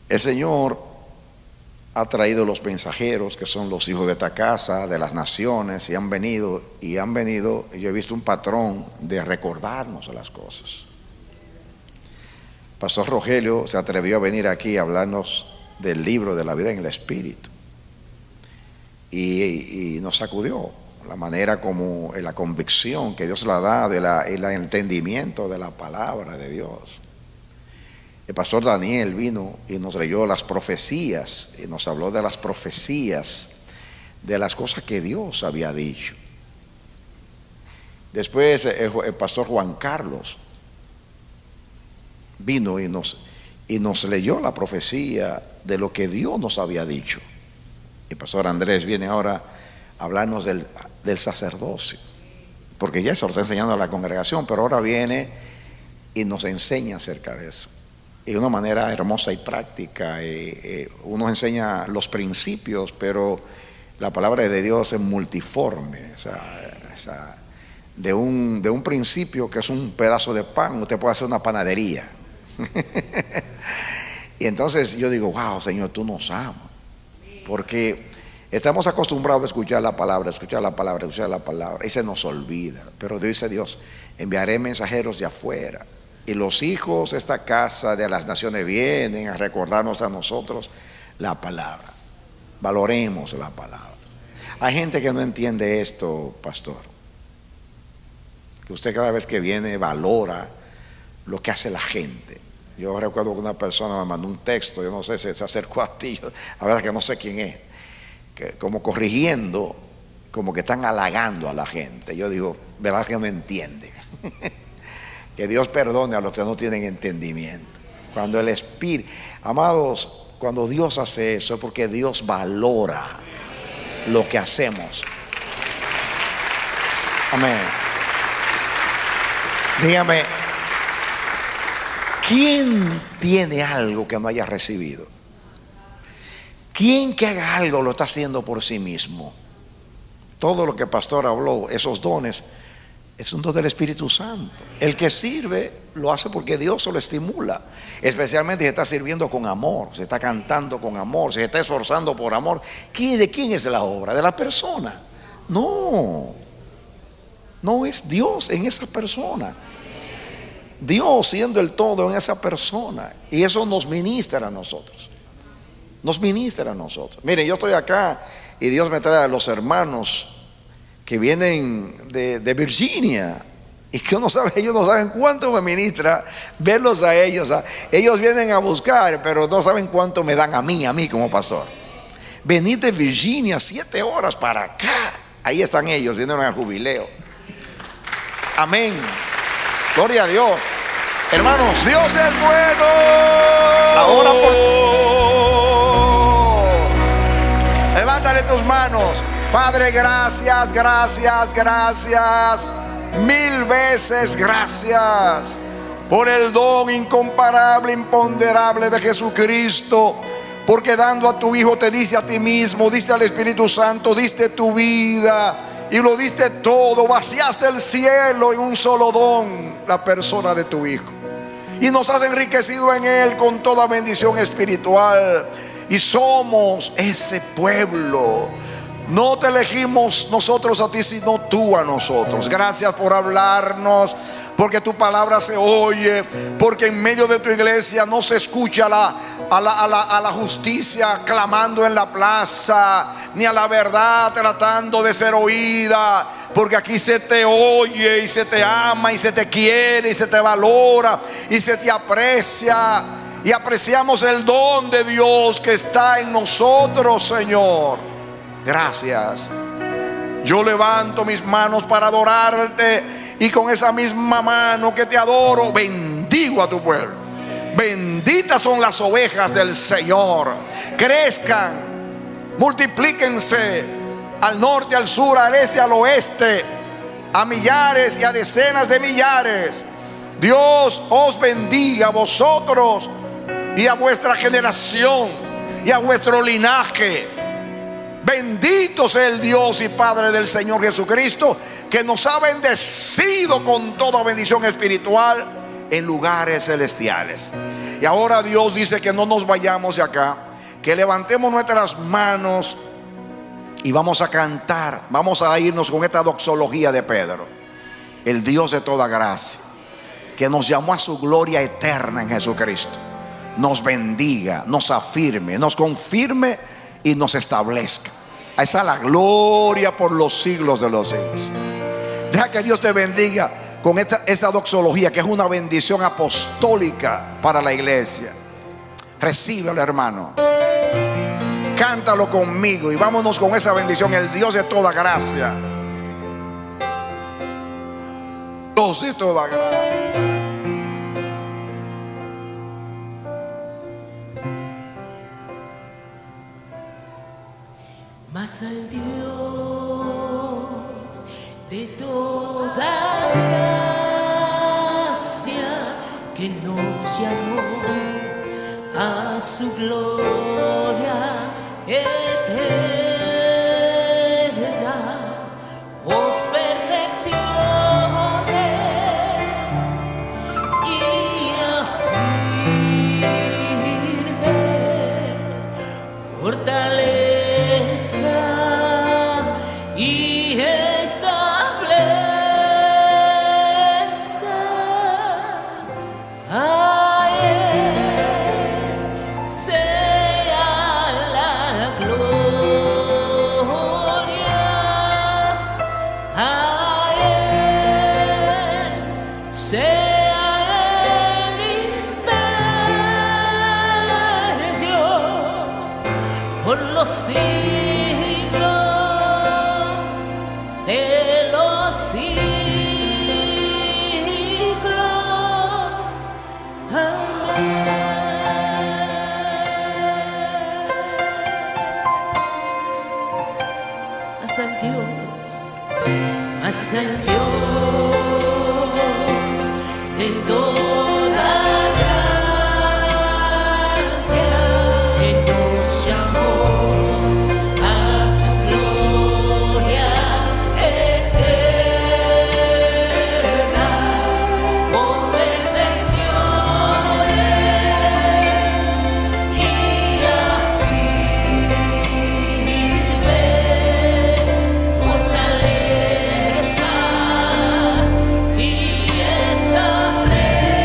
El Señor ha traído los mensajeros, que son los hijos de esta casa, de las naciones, y han venido, yo he visto un patrón de recordarnos las cosas. Pastor Rogelio se atrevió a venir aquí a hablarnos del libro de la vida en el Espíritu, y nos sacudió la manera como, la convicción que Dios le ha dado, el entendimiento de la palabra de Dios. El pastor Daniel vino y nos leyó las profecías y nos habló de las profecías, de las cosas que Dios había dicho. Después el pastor Juan Carlos vino y nos leyó la profecía de lo que Dios nos había dicho. El pastor Andrés viene ahora a hablarnos del sacerdocio, porque ya se lo está enseñando a la congregación, pero ahora viene y nos enseña acerca de eso. Y de una manera hermosa y práctica. Uno enseña los principios, pero la palabra de Dios es multiforme. O sea, de un principio que es un pedazo de pan, usted puede hacer una panadería. Y entonces yo digo: wow, Señor, tú nos amas, porque estamos acostumbrados a escuchar la palabra, y se nos olvida. Pero dice Dios: enviaré mensajeros de afuera, y los hijos de esta casa de las naciones vienen a recordarnos a nosotros la palabra. Valoremos la palabra. Hay gente que no entiende esto, pastor, que usted cada vez que viene valora lo que hace la gente. Yo recuerdo que una persona me mandó un texto, yo no sé si se acercó a ti, la verdad que no sé quién es, que como corrigiendo, como que están halagando a la gente. Yo digo: verdad que no entienden. Que Dios perdone a los que no tienen entendimiento. Cuando el Espíritu, amados, cuando Dios hace eso es porque Dios valora lo que hacemos. Amén. Dígame, ¿quién tiene algo que no haya recibido? ¿Quién que haga algo lo está haciendo por sí mismo? Todo lo que el pastor habló, esos dones, es un don del Espíritu Santo. El que sirve lo hace porque Dios se lo estimula, especialmente si está sirviendo con amor, se está cantando con amor, se está esforzando por amor. ¿De quién es la obra? ¿De la persona? No es Dios en esa persona, Dios siendo el todo en esa persona, y eso nos ministra a nosotros. Miren, yo estoy acá y Dios me trae a los hermanos que vienen de Virginia, y que ellos no saben cuánto me ministra verlos a ellos. Ellos vienen a buscar, pero no saben cuánto me dan a mí como pastor. Venir de Virginia 7 horas para acá, ahí están ellos, vienen al jubileo. Amén, gloria a Dios. Hermanos, Dios es bueno. Ahora levántale tus manos. Padre, gracias, mil veces gracias por el don incomparable, imponderable de Jesucristo, porque dando a tu Hijo te diste a ti mismo, diste al Espíritu Santo, diste tu vida y lo diste todo, vaciaste el cielo en un solo don, la persona de tu Hijo, y nos has enriquecido en Él con toda bendición espiritual, y somos ese pueblo. No te elegimos nosotros a ti, sino tú a nosotros. Gracias por hablarnos, porque tu palabra se oye, porque en medio de tu iglesia no se escucha a la justicia clamando en la plaza, ni a la verdad tratando de ser oída, porque aquí se te oye y se te ama y se te quiere y se te valora y se te aprecia, y apreciamos el don de Dios que está en nosotros, Señor. Gracias. Yo levanto mis manos para adorarte, y con esa misma mano que te adoro, bendigo a tu pueblo. Benditas son las ovejas del Señor. Crezcan, multiplíquense al norte, al sur, al este, al oeste, a millares y a decenas de millares. Dios os bendiga a vosotros y a vuestra generación y a vuestro linaje. Bendito sea el Dios y Padre del Señor Jesucristo, que nos ha bendecido con toda bendición espiritual en lugares celestiales. Y ahora Dios dice que no nos vayamos de acá, que levantemos nuestras manos y vamos a cantar. Vamos a irnos con esta doxología de Pedro: el Dios de toda gracia, que nos llamó a su gloria eterna en Jesucristo, nos bendiga, nos afirme, nos confirme y nos establezca. A esa la gloria por los siglos de los siglos. Deja que Dios te bendiga con esta doxología, que es una bendición apostólica para la iglesia. Recíbelo, hermano. Cántalo conmigo y vámonos con esa bendición. El Dios de toda gracia. Dios de toda gracia. Mas al Dios de toda gracia, que nos llamó a su gloria eterna, os perfeccione y afirme, fortalezca y establezca. A Él sea la gloria, a Él sea el imperio por los siglos de los siglos. Amén. Haz al Dios de toda gracia, que nos llamó a su gloria eterna, os perfeccione y afirme, fortaleza y establezca.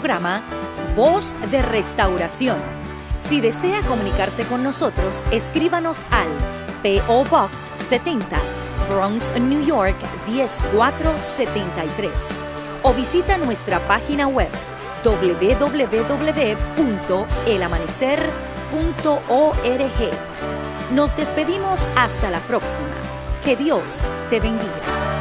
programa Voz de Restauración. Si desea comunicarse con nosotros, escríbanos al P.O. Box 70, Bronx, New York 10473, o visita nuestra página web www.elamanecer.org. Nos despedimos hasta la próxima. Que Dios te bendiga.